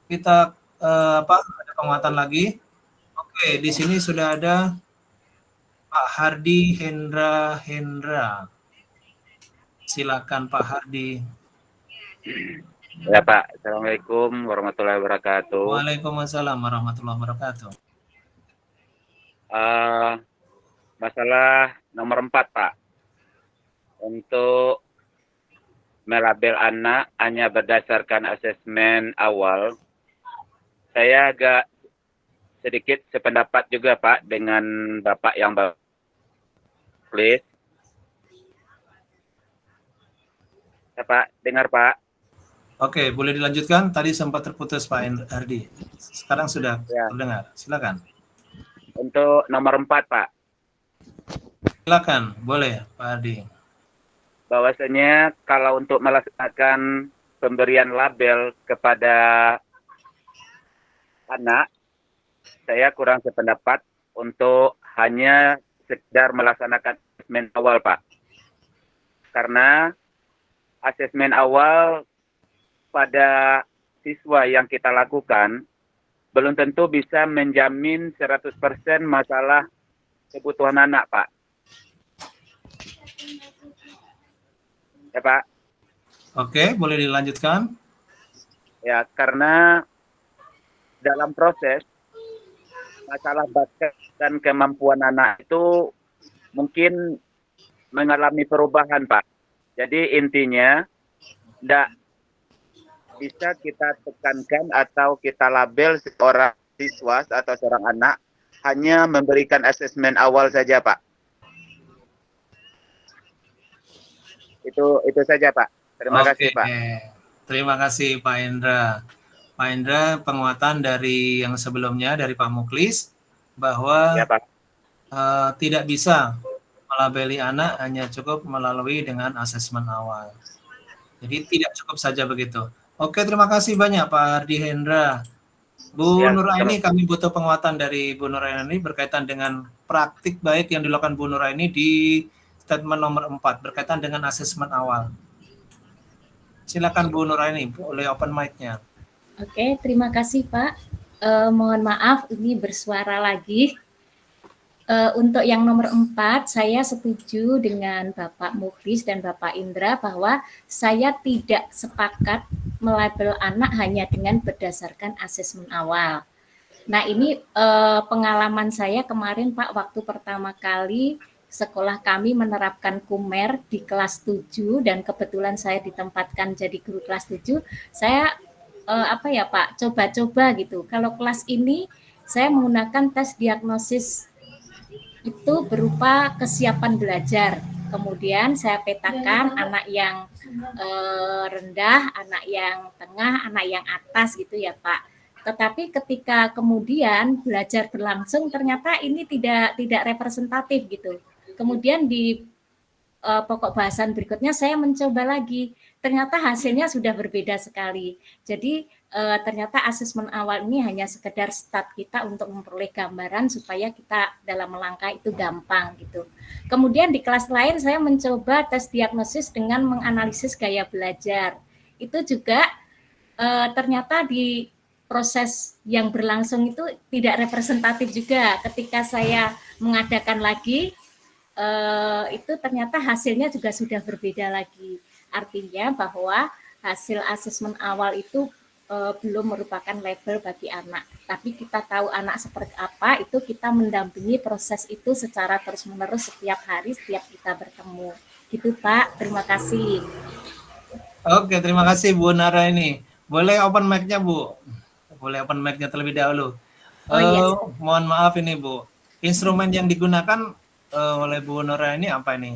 kita ada penguatan lagi? Oke, di sini sudah ada Pak Hardi Hendra. Silakan Pak Hardi. Ya Pak, Assalamualaikum warahmatullahi wabarakatuh. Waalaikumsalam warahmatullahi wabarakatuh. Masalah nomor 4 Pak, untuk melabel anak hanya berdasarkan asesmen awal, saya agak sedikit sependapat juga Pak dengan Bapak yang please. Ya Pak, dengar Pak. Oke, boleh dilanjutkan. Tadi sempat terputus Pak Hardi. Sekarang sudah terdengar. Silakan. Untuk nomor 4 Pak. Silakan, boleh Pak Hardi. Bahwasanya kalau untuk melaksanakan pemberian label kepada anak, saya kurang sependapat untuk hanya sekedar melaksanakan asesmen awal, Pak. Karena asesmen awal pada siswa yang kita lakukan belum tentu bisa menjamin 100% masalah kebutuhan anak, Pak. Ya, Pak. Oke, boleh dilanjutkan. Ya, karena dalam proses masalah bakat dan kemampuan anak itu mungkin mengalami perubahan, Pak. Jadi intinya tidak bisa kita tekankan atau kita label seorang siswa atau seorang anak hanya memberikan asesmen awal saja, Pak. Itu saja, Pak. Terima kasih, Pak. Terima kasih Pak Indra. Pak Indra, penguatan dari yang sebelumnya dari Pak Muklis bahwa ya, Pak. Tidak bisa melabeli anak hanya cukup melalui dengan asesmen awal. Jadi tidak cukup saja begitu. Oke, terima kasih banyak Pak Hardi Hendra. Bu Nuraini, kami butuh penguatan dari Bu Nuraini berkaitan dengan praktik baik yang dilakukan Bu Nuraini di statement nomor 4 berkaitan dengan asesmen awal. Silakan Bu Nuraini, boleh open mic-nya. Oke, terima kasih Pak. Mohon maaf ini bersuara lagi. Untuk yang nomor 4, saya setuju dengan Bapak Mukhlis dan Bapak Indra bahwa saya tidak sepakat melabel anak hanya dengan berdasarkan asesmen awal. Nah ini pengalaman saya kemarin Pak, waktu pertama kali sekolah kami menerapkan KUMER di kelas 7 dan kebetulan saya ditempatkan jadi guru kelas 7, saya Pak, coba-coba gitu. Kalau kelas ini saya menggunakan tes diagnosis itu berupa kesiapan belajar. Kemudian saya petakan anak yang rendah, anak yang tengah, anak yang atas gitu ya Pak. Tetapi ketika kemudian belajar berlangsung ternyata ini tidak representatif gitu. Kemudian di pokok bahasan berikutnya saya mencoba lagi. Ternyata hasilnya sudah berbeda sekali. Jadi ternyata asesmen awal ini hanya sekedar start kita untuk memperoleh gambaran supaya kita dalam melangkah itu gampang gitu. Kemudian di kelas lain saya mencoba tes diagnosis dengan menganalisis gaya belajar. Itu juga ternyata di proses yang berlangsung itu tidak representatif juga. Ketika saya mengadakan lagi itu ternyata hasilnya juga sudah berbeda lagi. Artinya bahwa hasil asesmen awal itu belum merupakan label bagi anak. Tapi kita tahu anak seperti apa, itu kita mendampingi proses itu secara terus-menerus setiap hari, setiap kita bertemu. Gitu Pak, terima kasih. Oke, terima kasih Bu Nuraini. Boleh open mic-nya Bu? Boleh open mic-nya terlebih dahulu. Mohon maaf ini Bu. Instrumen yang digunakan oleh Bu Nora ini apa ini?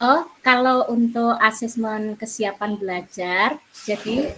Oh, kalau untuk asesmen kesiapan belajar, jadi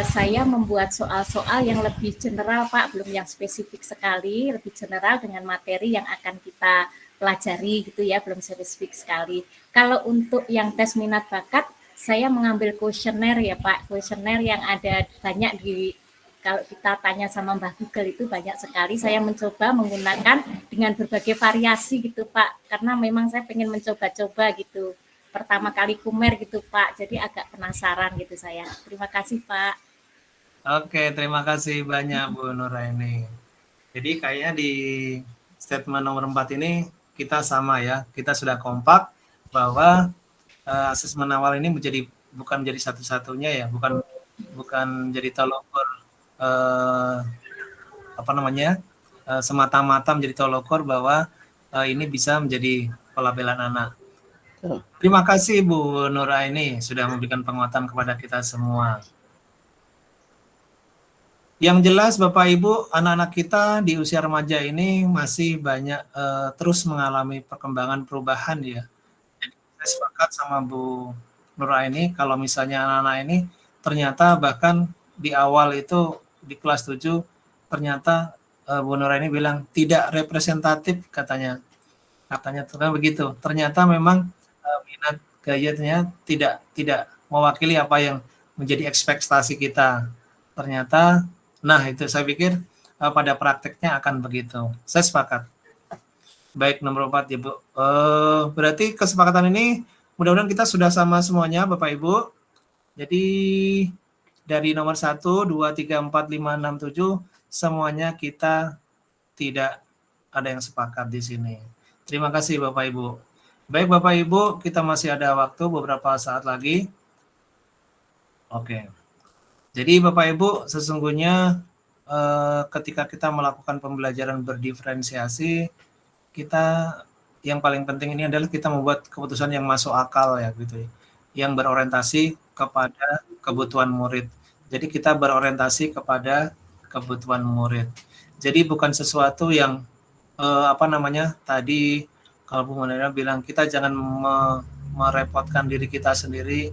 saya membuat soal-soal yang lebih general, Pak, belum yang spesifik sekali, lebih general dengan materi yang akan kita pelajari gitu ya, belum spesifik sekali. Kalau untuk yang tes minat bakat, saya mengambil kuesioner ya, Pak, kuesioner yang ada banyak di, kalau kita tanya sama Mbah Google itu banyak sekali. Saya mencoba menggunakan dengan berbagai variasi gitu, Pak, karena memang saya pengen mencoba-coba gitu. Pertama kali kumer gitu, Pak, jadi agak penasaran gitu saya. Terima kasih, Pak. Oke, terima kasih banyak Bu Nuraini. Jadi kayaknya di statement nomor 4 ini kita sama ya, kita sudah kompak bahwa asesmen awal ini bukan menjadi satu-satunya ya, bukan jadi tolok ukur semata-mata menjadi tolok ukur bahwa ini bisa menjadi pelabelan anak. Terima kasih Bu Nuraini sudah memberikan penguatan kepada kita semua. Yang jelas Bapak Ibu, anak-anak kita di usia remaja ini masih banyak terus mengalami perkembangan perubahan ya. Jadi saya sepakat sama Bu Nuraini kalau misalnya anak-anak ini ternyata bahkan di awal itu di kelas 7 ternyata Bu Nuraini bilang tidak representatif katanya begitu. Ternyata memang minat gayanya tidak mewakili apa yang menjadi ekspektasi kita. Ternyata, nah itu saya pikir pada prakteknya akan begitu. Saya sepakat. Baik, nomor 4 ya Bu. Berarti kesepakatan ini mudah-mudahan kita sudah sama semuanya Bapak Ibu. Jadi dari nomor 1, 2, 3, 4, 5, 6, 7 semuanya kita tidak ada yang sepakat di sini. Terima kasih Bapak Ibu. Baik Bapak Ibu, kita masih ada waktu beberapa saat lagi. Oke. Jadi Bapak Ibu, sesungguhnya ketika kita melakukan pembelajaran berdiferensiasi, kita yang paling penting ini adalah kita membuat keputusan yang masuk akal ya gitu ya. Yang berorientasi kepada kebutuhan murid. Jadi kita berorientasi kepada kebutuhan murid. Jadi bukan sesuatu yang tadi kalau Bu Manira bilang kita jangan merepotkan diri kita sendiri.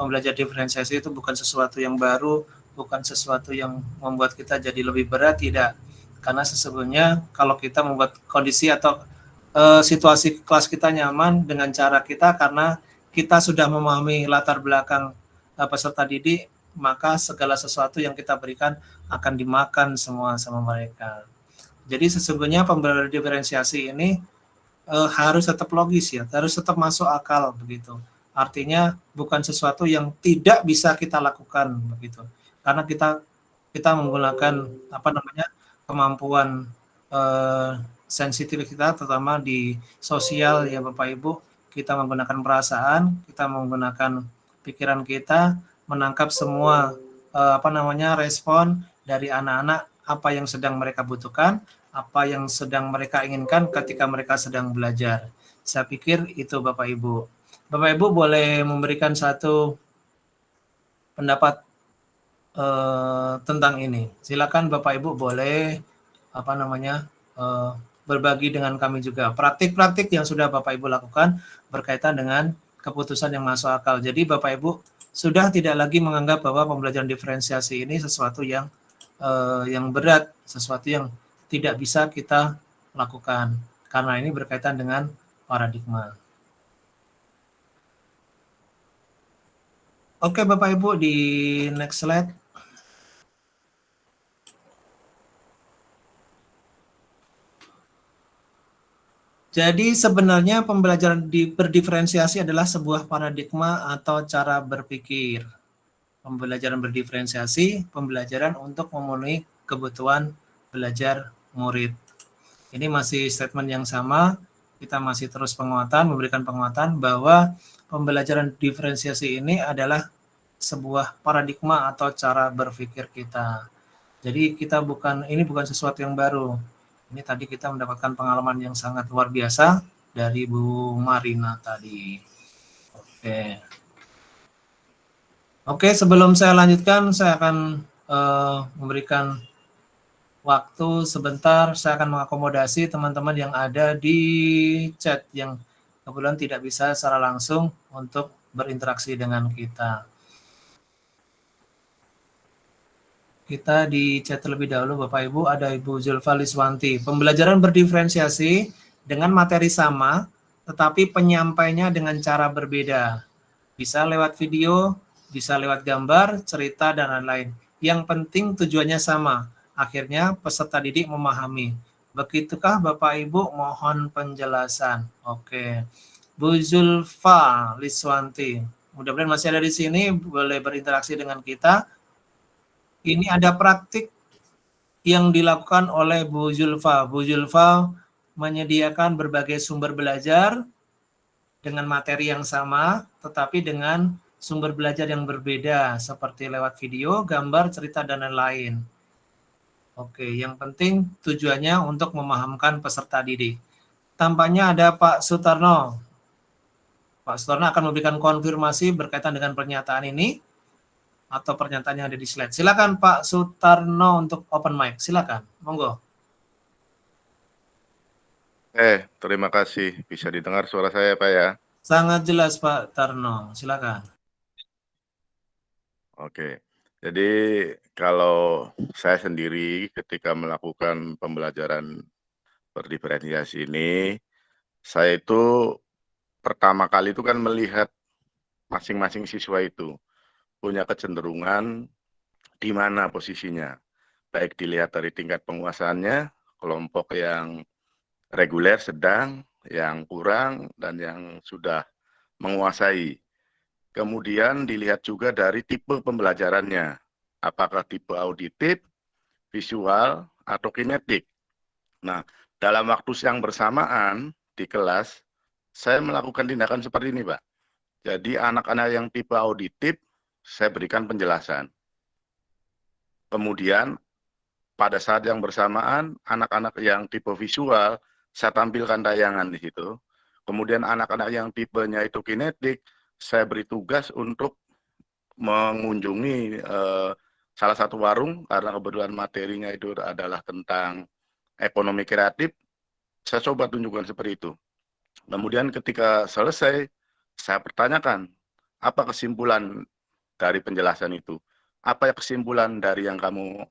Belajar diferensiasi itu bukan sesuatu yang baru, bukan sesuatu yang membuat kita jadi lebih berat, tidak. Karena sesungguhnya kalau kita membuat kondisi atau situasi kelas kita nyaman dengan cara kita karena kita sudah memahami latar belakang peserta didik, maka segala sesuatu yang kita berikan akan dimakan semua sama mereka. Jadi sesungguhnya pembelajaran diferensiasi ini harus tetap logis ya, harus tetap masuk akal begitu. Artinya bukan sesuatu yang tidak bisa kita lakukan begitu. Karena kita menggunakan kemampuan sensitif kita terutama di sosial ya Bapak Ibu, kita menggunakan perasaan, kita menggunakan pikiran kita, menangkap semua respon dari anak-anak apa yang sedang mereka butuhkan, apa yang sedang mereka inginkan ketika mereka sedang belajar. Saya pikir itu Bapak Ibu. Bapak Ibu boleh memberikan satu pendapat tentang ini. Silakan Bapak Ibu boleh berbagi dengan kami juga praktik-praktik yang sudah Bapak Ibu lakukan berkaitan dengan keputusan yang masuk akal. Jadi Bapak Ibu sudah tidak lagi menganggap bahwa pembelajaran diferensiasi ini sesuatu yang berat, sesuatu yang tidak bisa kita lakukan karena ini berkaitan dengan paradigma. Oke Bapak Ibu, di next slide. Jadi sebenarnya pembelajaran berdiferensiasi adalah sebuah paradigma atau cara berpikir. Pembelajaran berdiferensiasi, pembelajaran untuk memenuhi kebutuhan belajar murid. Ini masih statement yang sama, kita masih terus memberikan penguatan bahwa pembelajaran diferensiasi ini adalah sebuah paradigma atau cara berpikir kita. Jadi ini bukan sesuatu yang baru. Ini tadi kita mendapatkan pengalaman yang sangat luar biasa dari Bu Marina tadi. Oke, sebelum saya lanjutkan, saya akan memberikan waktu sebentar, saya akan mengakomodasi teman-teman yang ada di chat yang kebetulan tidak bisa secara langsung untuk berinteraksi dengan kita. Kita di chat terlebih dahulu, Bapak Ibu. Ada Ibu Zulfa Liswanti. Pembelajaran berdiferensiasi dengan materi sama, tetapi penyampainya dengan cara berbeda. Bisa lewat video, bisa lewat gambar, cerita, dan lain-lain. Yang penting tujuannya sama. Akhirnya peserta didik memahami. Begitukah Bapak Ibu? Mohon penjelasan. Oke. Bu Zulfa Liswanti. Mudah-mudahan masih ada di sini, boleh berinteraksi dengan kita. Ini ada praktik yang dilakukan oleh Bu Zulfa. Bu Zulfa menyediakan berbagai sumber belajar dengan materi yang sama, tetapi dengan sumber belajar yang berbeda, seperti lewat video, gambar, cerita, dan lain-lain. Oke, yang penting tujuannya untuk memahamkan peserta didik. Tampaknya ada Pak Sutarno. Pak Sutarno akan memberikan konfirmasi berkaitan dengan pernyataan ini, atau pernyataan yang ada di slide. Silakan Pak Sutarno untuk open mic. Silakan, monggo. Terima kasih. Bisa didengar suara saya, Pak ya? Sangat jelas Pak Tarno. Silakan. Oke. Jadi kalau saya sendiri ketika melakukan pembelajaran berdiferensiasi ini, saya itu pertama kali itu kan melihat masing-masing siswa itu punya kecenderungan di mana posisinya. Baik dilihat dari tingkat penguasaannya, kelompok yang reguler, sedang, yang kurang, dan yang sudah menguasai. Kemudian dilihat juga dari tipe pembelajarannya. Apakah tipe auditif, visual, atau kinetik. Nah, dalam waktu yang bersamaan di kelas, saya melakukan tindakan seperti ini, Pak. Jadi anak-anak yang tipe auditif, saya berikan penjelasan. Kemudian pada saat yang bersamaan, anak-anak yang tipe visual, saya tampilkan tayangan di situ. Kemudian anak-anak yang tipenya itu kinetik, saya beri tugas untuk mengunjungi salah satu warung, karena kebetulan materinya itu adalah tentang ekonomi kreatif, saya coba tunjukkan seperti itu. Kemudian ketika selesai, saya pertanyakan, apa kesimpulan dari penjelasan itu? Apa kesimpulan dari yang kamu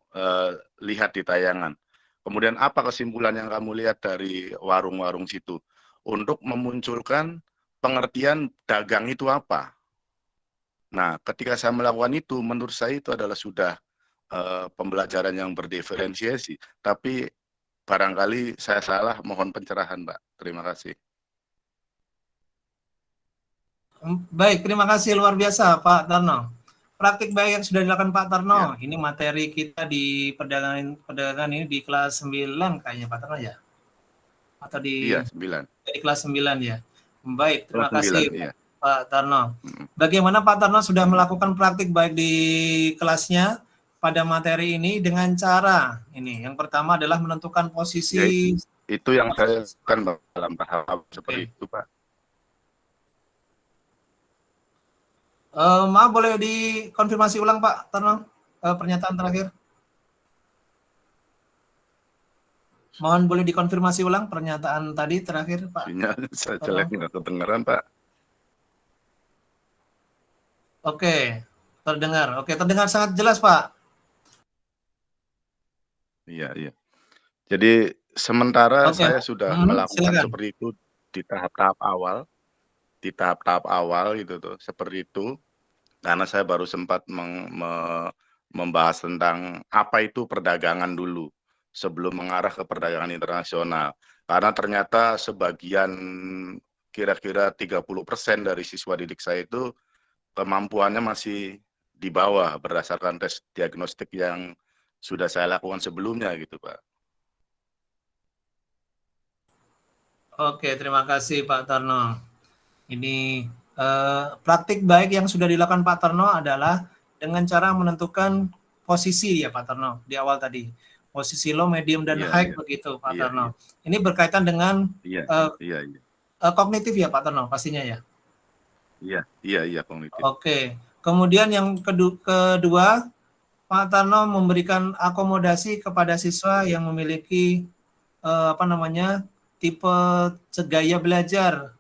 lihat di tayangan? Kemudian apa kesimpulan yang kamu lihat dari warung-warung situ? Untuk memunculkan pengertian dagang itu apa? Nah, ketika saya melakukan itu, menurut saya itu adalah sudah pembelajaran yang berdiferensiasi. Tapi barangkali saya salah, mohon pencerahan, Pak. Terima kasih. Baik, terima kasih luar biasa Pak Tarno. Praktik baik yang sudah dilakukan Pak Tarno. Ya. Ini materi kita di perdagangan ini di kelas 9 kayaknya Pak Tarno ya? Atau di Iya, 9. Di kelas 9 ya. Baik, terima kelas 9, kasih iya. Pak Tarno. Bagaimana Pak Tarno sudah melakukan praktik baik di kelasnya pada materi ini dengan cara ini. Yang pertama adalah menentukan posisi. Ya, itu yang saya lakukan dalam tahap seperti itu, Pak. Maaf, boleh dikonfirmasi ulang Pak Tarno pernyataan terakhir? Mohon boleh dikonfirmasi ulang pernyataan tadi terakhir Pak. Sinyal saya jelek, nggak kedengaran Pak. Oke, terdengar. Oke, terdengar sangat jelas Pak. Iya, iya. Jadi sementara saya sudah melakukan silakan. seperti itu di tahap-tahap awal. Di tahap-tahap awal gitu tuh, seperti itu. Karena saya baru sempat membahas tentang apa itu perdagangan dulu sebelum mengarah ke perdagangan internasional. Karena ternyata sebagian kira-kira 30% dari siswa didik saya itu kemampuannya masih di bawah berdasarkan tes diagnostik yang sudah saya lakukan sebelumnya gitu, Pak. Oke, terima kasih Pak Tarno. Ini praktik baik yang sudah dilakukan Pak Tarno adalah dengan cara menentukan posisi ya Pak Tarno di awal tadi. Posisi low, medium, dan high begitu Pak Tarno. Ini berkaitan dengan kognitif ya Pak Tarno pastinya ya? Iya, kognitif. Oke, kemudian yang kedua Pak Tarno memberikan akomodasi kepada siswa yang memiliki tipe gaya belajar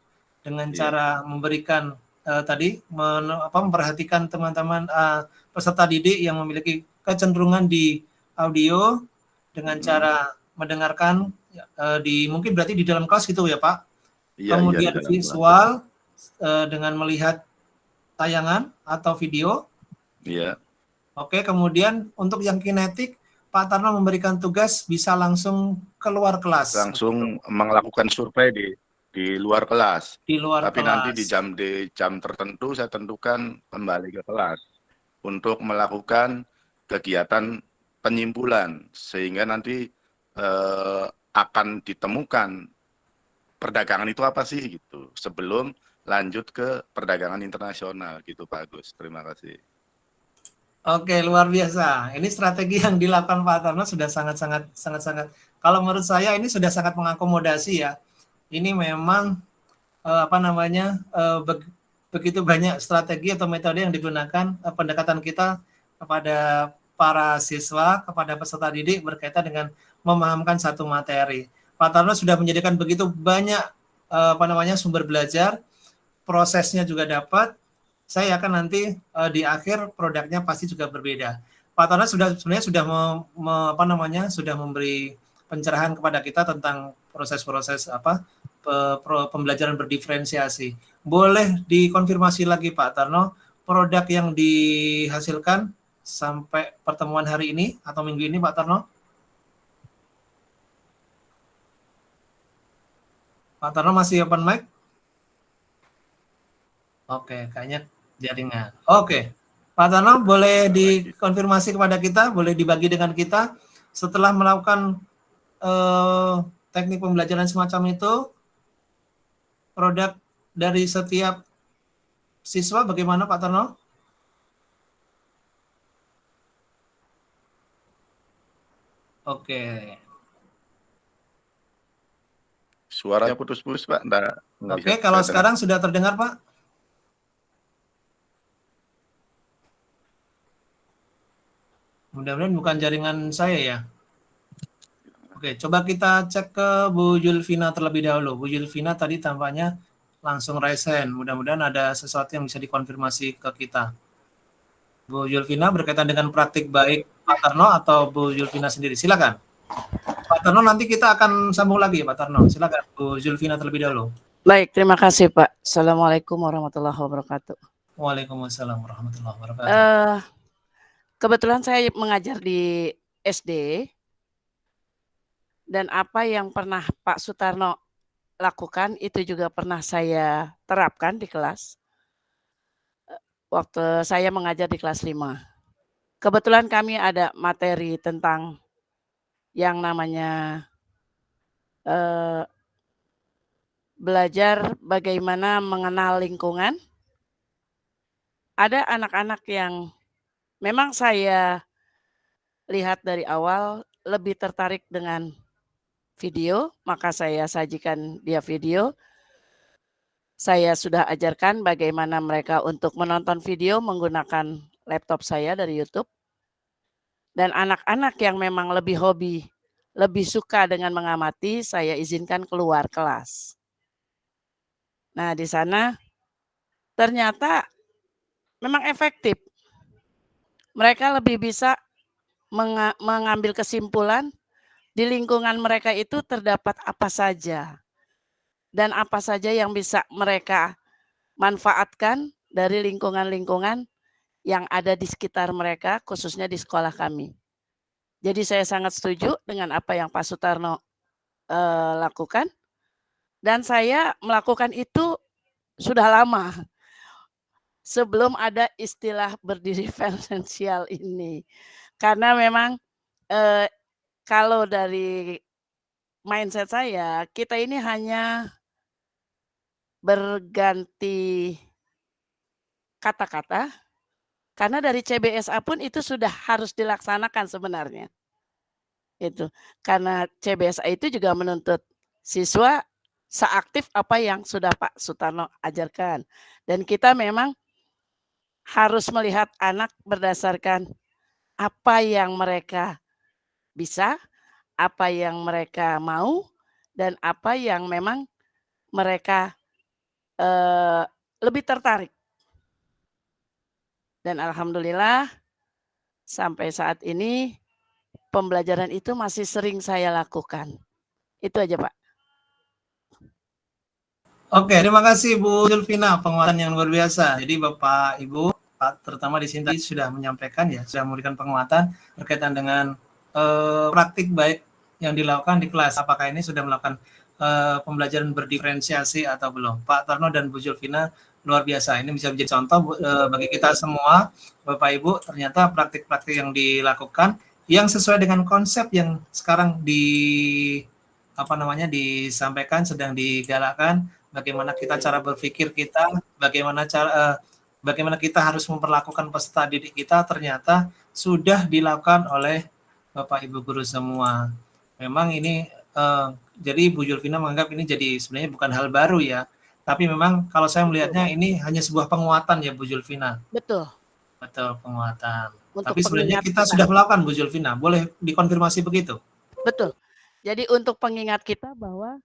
dengan cara memberikan tadi memperhatikan teman-teman peserta didik yang memiliki kecenderungan di audio dengan cara mendengarkan mungkin berarti di dalam kelas gitu ya Pak. Kemudian visual dengan melihat tayangan atau video. Iya. Oke, kemudian untuk yang kinetik, Pak Tarno memberikan tugas bisa langsung keluar kelas. Langsung melakukan survei di luar kelas. Di luar Tapi kelas. nanti di jam tertentu saya tentukan kembali ke kelas untuk melakukan kegiatan penyimpulan sehingga nanti akan ditemukan perdagangan itu apa sih gitu sebelum lanjut ke perdagangan internasional gitu Pak Agus. Terima kasih. Oke, luar biasa. Ini strategi yang dilakukan Pak Tarno sudah sangat-sangat. Kalau menurut saya ini sudah sangat mengakomodasi ya. Ini memang begitu banyak strategi atau metode yang digunakan pendekatan kita kepada para siswa, kepada peserta didik berkaitan dengan memahamkan satu materi. Pak Tarno sudah menyediakan begitu banyak sumber belajar, prosesnya juga dapat. Saya yakin nanti di akhir produknya pasti juga berbeda. Pak Tarno sebenarnya sudah memberi pencerahan kepada kita tentang proses-proses pembelajaran berdiferensiasi. Boleh dikonfirmasi lagi Pak Tarno, produk yang dihasilkan sampai pertemuan hari ini atau minggu ini Pak Tarno? Pak Tarno masih open mic? Oke, kayaknya jaringan. Oke, Pak Tarno boleh dikonfirmasi kepada kita, boleh dibagi dengan kita setelah melakukan teknik pembelajaran semacam itu, produk dari setiap siswa bagaimana Pak Tarno? Oke. Suaranya putus-putus Pak. Oke, kalau sekarang sudah terdengar Pak? Mudah-mudahan bukan jaringan saya ya. Oke, coba kita cek ke Bu Julvina terlebih dahulu. Bu Julvina tadi tampaknya langsung raise hand. Mudah-mudahan ada sesuatu yang bisa dikonfirmasi ke kita. Bu Julvina berkaitan dengan praktik baik Pak Tarno atau Bu Julvina sendiri? Silakan. Pak Tarno nanti kita akan sambung lagi Pak Tarno. Silakan Bu Julvina terlebih dahulu. Baik, terima kasih Pak. Assalamualaikum warahmatullahi wabarakatuh. Waalaikumsalam warahmatullahi wabarakatuh. Kebetulan saya mengajar di SD dan apa yang pernah Pak Sutarno lakukan itu juga pernah saya terapkan di kelas waktu saya mengajar di kelas 5. Kebetulan kami ada materi tentang yang namanya belajar bagaimana mengenal lingkungan. Ada anak-anak yang memang saya lihat dari awal lebih tertarik dengan video, maka saya sajikan dia video. Saya sudah ajarkan bagaimana mereka untuk menonton video menggunakan laptop saya dari YouTube. Dan anak-anak yang memang lebih hobi, lebih suka dengan mengamati, saya izinkan keluar kelas. Nah, di sana ternyata memang efektif. Mereka lebih bisa mengambil kesimpulan di lingkungan mereka itu terdapat apa saja. Dan apa saja yang bisa mereka manfaatkan dari lingkungan-lingkungan yang ada di sekitar mereka, khususnya di sekolah kami. Jadi saya sangat setuju dengan apa yang Pak Sutarno lakukan. Dan saya melakukan itu sudah lama. Sebelum ada istilah berdiferensial ini. Karena memang kalau dari mindset saya, kita ini hanya berganti kata-kata, karena dari CBSA pun itu sudah harus dilaksanakan sebenarnya. Itu karena CBSA itu juga menuntut siswa seaktif apa yang sudah Pak Sutarno ajarkan. Dan kita memang harus melihat anak berdasarkan apa yang mereka bisa, apa yang mereka mau, dan apa yang memang mereka lebih tertarik. Dan alhamdulillah sampai saat ini pembelajaran itu masih sering saya lakukan. Itu aja, Pak. Oke, terima kasih Bu Zulfina, penguatan yang luar biasa. Jadi Bapak, Ibu, Pak, terutama di sini tadi sudah menyampaikan ya, sudah memberikan penguatan berkaitan dengan praktik baik yang dilakukan di kelas. Apakah ini sudah melakukan pembelajaran berdiferensiasi atau belum? Pak Tarno dan Bu Zulfina luar biasa. Ini bisa menjadi contoh bagi kita semua, Bapak Ibu, ternyata praktik-praktik yang dilakukan yang sesuai dengan konsep yang sekarang disampaikan, sedang digalakkan. Bagaimana cara berpikir kita, bagaimana kita harus memperlakukan peserta didik kita, ternyata sudah dilakukan oleh Bapak Ibu guru semua. Memang ini jadi Bu Zulfina menganggap ini jadi sebenarnya bukan hal baru ya, tapi memang kalau saya melihatnya ini hanya sebuah penguatan ya Bu Zulfina. Betul. Betul, penguatan. Untuk Tapi sebenarnya pengingat kita sudah melakukan Bu Zulfina, boleh dikonfirmasi begitu? Betul. Jadi untuk pengingat kita bahwa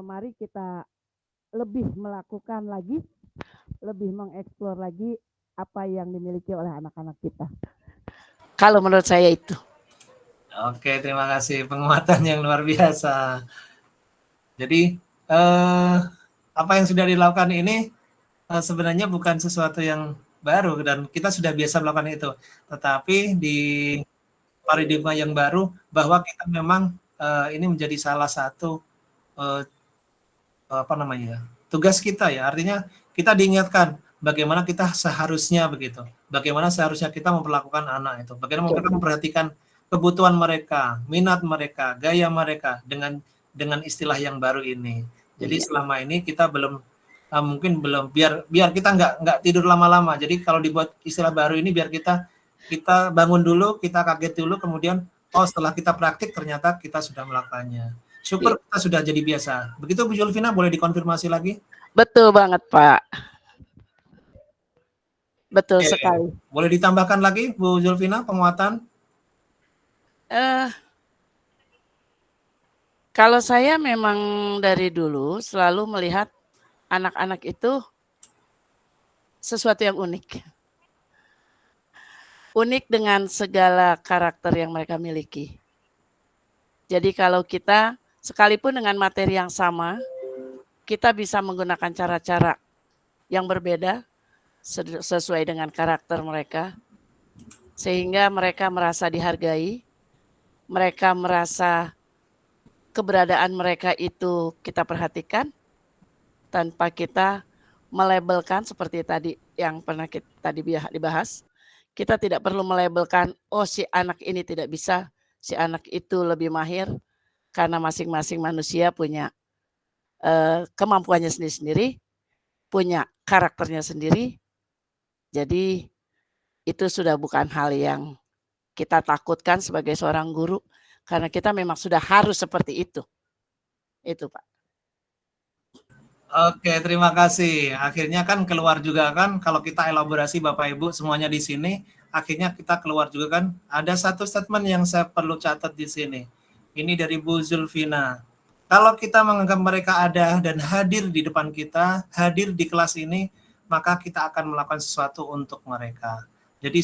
mari kita lebih melakukan lagi, lebih mengeksplor lagi apa yang dimiliki oleh anak-anak kita. Kalau menurut saya itu. Oke, terima kasih, penguatan yang luar biasa. Jadi apa yang sudah dilakukan ini sebenarnya bukan sesuatu yang baru dan kita sudah biasa melakukan itu. Tetapi di paradigma yang baru bahwa kita memang ini menjadi salah satu tugas kita ya. Artinya kita diingatkan bagaimana kita seharusnya begitu. Bagaimana seharusnya kita memperlakukan anak itu. Bagaimana kita memperhatikan kebutuhan mereka, minat mereka, gaya mereka dengan istilah yang baru ini. Jadi selama ini kita belum biar kita nggak tidur lama-lama. Jadi kalau dibuat istilah baru ini biar kita bangun dulu, kita kaget dulu, kemudian setelah kita praktik ternyata kita sudah melakukannya. Syukur kita sudah jadi biasa. Begitu Bu Zulfina, boleh dikonfirmasi lagi? Betul banget, Pak. Betul sekali. Boleh ditambahkan lagi Bu Zulfina penguatan? Kalau saya memang dari dulu selalu melihat anak-anak itu sesuatu yang unik. Unik dengan segala karakter yang mereka miliki. Jadi kalau kita sekalipun dengan materi yang sama, kita bisa menggunakan cara-cara yang berbeda sesuai dengan karakter mereka, sehingga mereka merasa dihargai, mereka merasa keberadaan mereka itu kita perhatikan, tanpa kita melabelkan seperti tadi yang pernah kita dibahas. Kita tidak perlu melabelkan, si anak ini tidak bisa, si anak itu lebih mahir, karena masing-masing manusia punya kemampuannya sendiri-sendiri, punya karakternya sendiri. Jadi itu sudah bukan hal yang kita takutkan sebagai seorang guru, karena kita memang sudah harus seperti itu. Itu, Pak. Oke, terima kasih. Akhirnya kan keluar juga kan, kalau kita elaborasi Bapak Ibu semuanya di sini, akhirnya kita keluar juga kan, ada satu statement yang saya perlu catat di sini. Ini dari Bu Zulfina. Kalau kita menganggap mereka ada dan hadir di depan kita, hadir di kelas ini, maka kita akan melakukan sesuatu untuk mereka. Jadi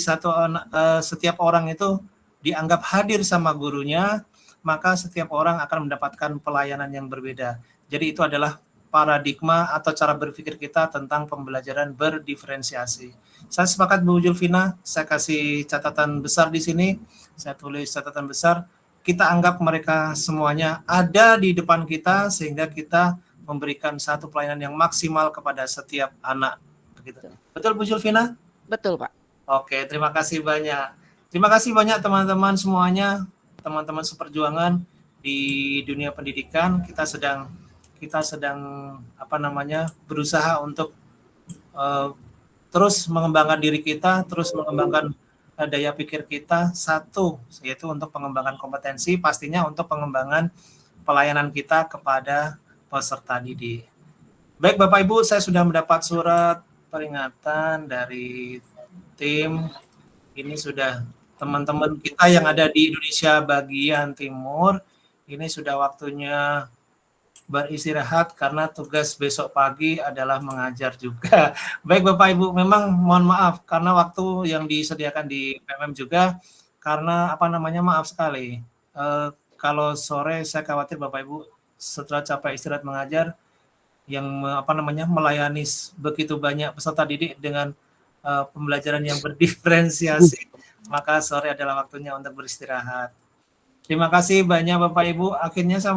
setiap orang itu dianggap hadir sama gurunya, maka setiap orang akan mendapatkan pelayanan yang berbeda. Jadi itu adalah paradigma atau cara berpikir kita tentang pembelajaran berdiferensiasi. Saya sepakat Bu Zulfina, saya kasih catatan besar di sini, saya tulis catatan besar, kita anggap mereka semuanya ada di depan kita sehingga kita memberikan satu pelayanan yang maksimal kepada setiap anak. Begitu. Betul Bu Zulfina? Betul, Pak. Oke, terima kasih banyak. Terima kasih banyak teman-teman semuanya, teman-teman seperjuangan di dunia pendidikan. Kita sedang berusaha untuk terus mengembangkan diri kita, terus mengembangkan daya pikir kita, satu yaitu untuk pengembangan kompetensi, pastinya untuk pengembangan pelayanan kita kepada peserta didik. Baik Bapak Ibu, saya sudah mendapat surat peringatan dari tim, ini sudah teman-teman kita yang ada di Indonesia bagian timur, ini sudah waktunya beristirahat karena tugas besok pagi adalah mengajar juga. Baik Bapak Ibu, memang mohon maaf karena waktu yang disediakan di PMM juga, karena maaf sekali. Kalau sore saya khawatir Bapak Ibu setelah capek istirahat mengajar, yang melayani begitu banyak peserta didik dengan pembelajaran yang berdiferensiasi, maka sore adalah waktunya untuk beristirahat. Terima kasih banyak Bapak Ibu. Akhirnya saya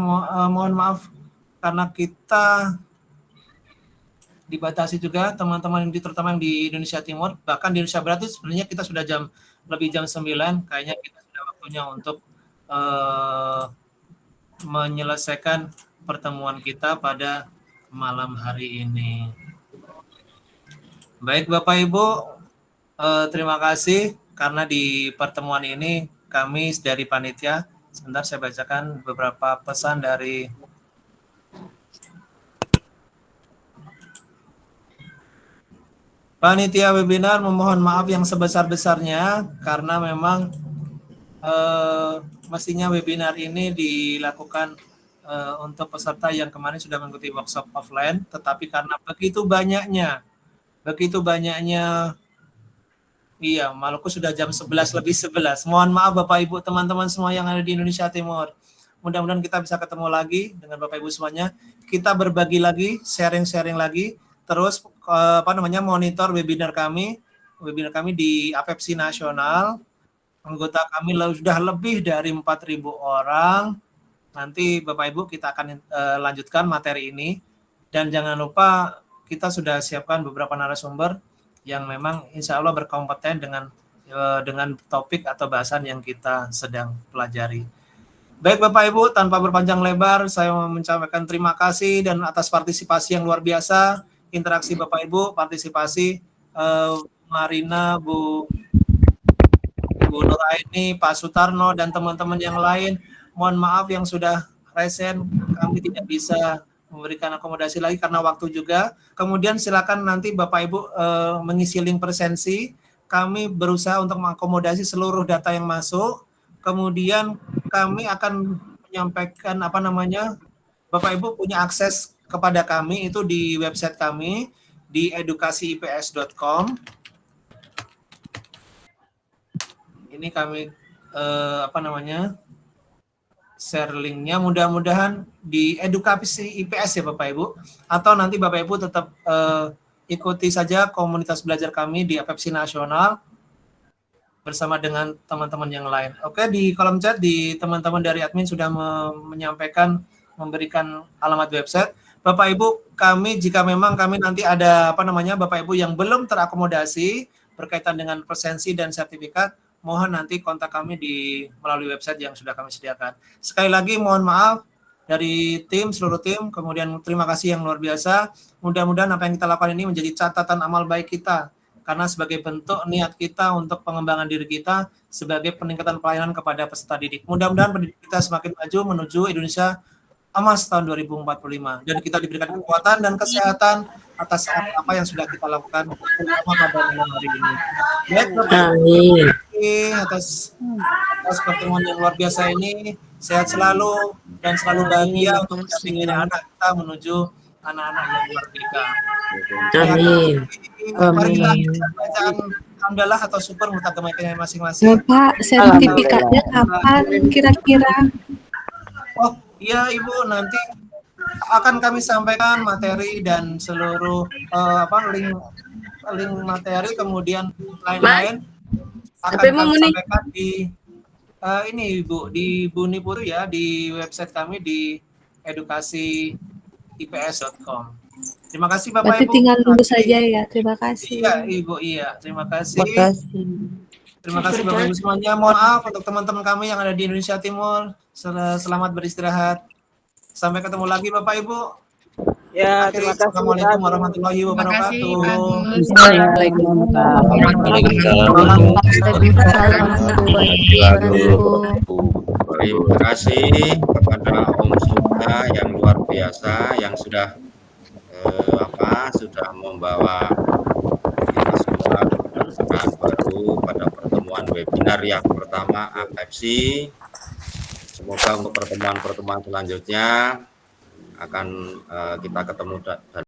mohon maaf karena kita dibatasi juga teman-teman terutama yang di Indonesia Timur, bahkan di Indonesia Barat itu sebenarnya kita sudah lebih jam 9, kayaknya kita sudah waktunya untuk menyelesaikan pertemuan kita pada malam hari ini. Baik Bapak Ibu, terima kasih karena di pertemuan ini kami dari panitia, sebentar saya bacakan beberapa pesan dari panitia webinar. Memohon maaf yang sebesar-besarnya karena memang mestinya webinar ini dilakukan untuk peserta yang kemarin sudah mengikuti workshop offline, tetapi karena begitu banyaknya, iya, Maluku sudah jam 11:11. Mohon maaf Bapak Ibu, teman-teman semua yang ada di Indonesia Timur. Mudah-mudahan kita bisa ketemu lagi dengan Bapak Ibu semuanya. Kita berbagi lagi, sharing-sharing lagi, terus monitor webinar kami di APEPSI Nasional. Anggota kami sudah lebih dari 4.000 orang. Nanti Bapak Ibu kita akan lanjutkan materi ini, dan jangan lupa kita sudah siapkan beberapa narasumber yang memang insya Allah berkompeten dengan topik atau bahasan yang kita sedang pelajari. Baik Bapak Ibu, tanpa berpanjang lebar, saya menyampaikan terima kasih dan atas partisipasi yang luar biasa, interaksi Bapak Ibu, partisipasi Marina, Bu Nuraini, Pak Sutarno, dan teman-teman yang lain. Mohon maaf yang sudah resen, kami tidak bisa memberikan akomodasi lagi karena waktu juga. Kemudian silakan nanti Bapak Ibu mengisi link presensi. Kami berusaha untuk mengakomodasi seluruh data yang masuk. Kemudian kami akan menyampaikan Bapak Ibu punya akses kepada kami itu di website kami di edukasiips.com. Ini kami share linknya, mudah-mudahan di edukasi IPS ya Bapak Ibu, atau nanti Bapak Ibu tetap ikuti saja komunitas belajar kami di APEPSI Nasional bersama dengan teman-teman yang lain. Oke, di kolom chat di teman-teman dari admin sudah memberikan alamat website. Bapak Ibu, kami jika memang kami nanti ada Bapak Ibu yang belum terakomodasi berkaitan dengan presensi dan sertifikat, mohon nanti kontak kami melalui website yang sudah kami sediakan. Sekali lagi mohon maaf dari seluruh tim, kemudian terima kasih yang luar biasa. Mudah-mudahan apa yang kita lakukan ini menjadi catatan amal baik kita, karena sebagai bentuk niat kita untuk pengembangan diri kita sebagai peningkatan pelayanan kepada peserta didik. Mudah-mudahan pendidik kita semakin maju menuju Indonesia Emas tahun 2045, dan kita diberikan kekuatan dan kesehatan atas apa yang sudah kita lakukan terutama pada malam hari ini. Amin. Atas pertemuan yang luar biasa ini, sehat selalu dan selalu bahagia untuk mendampingi anak kita menuju anak-anak yang merdeka. Amin. Marilah bacaan hamdalah atau syukur mutagamaikanya masing-masing. Bapak, sertifikatnya kapan kira-kira? Oh iya Ibu, nanti akan kami sampaikan materi dan seluruh link materi, kemudian lain-lain akan kami sampaikan di ini Ibu, di Buniputu ya, di website kami di edukasiips.com. Terima kasih Bapak Berarti Ibu. tinggal tunggu saja ya. Terima kasih. Iya Ibu, iya. Terima kasih. Terima kasih Bapak Ibu semuanya. Mohon maaf untuk teman-teman kami yang ada di Indonesia Timur. Selamat beristirahat. Sampai ketemu lagi Bapak Ibu. Ya, terima kasih. Assalamualaikum warahmatullahi wabarakatuh. Terima kasih kepada Om Suta yang luar biasa yang sudah sudah membawa kita semua dengan baru pada pertemuan pertemuan webinar yang pertama APEPSI. Semoga untuk pertemuan-pertemuan selanjutnya akan kita ketemu dan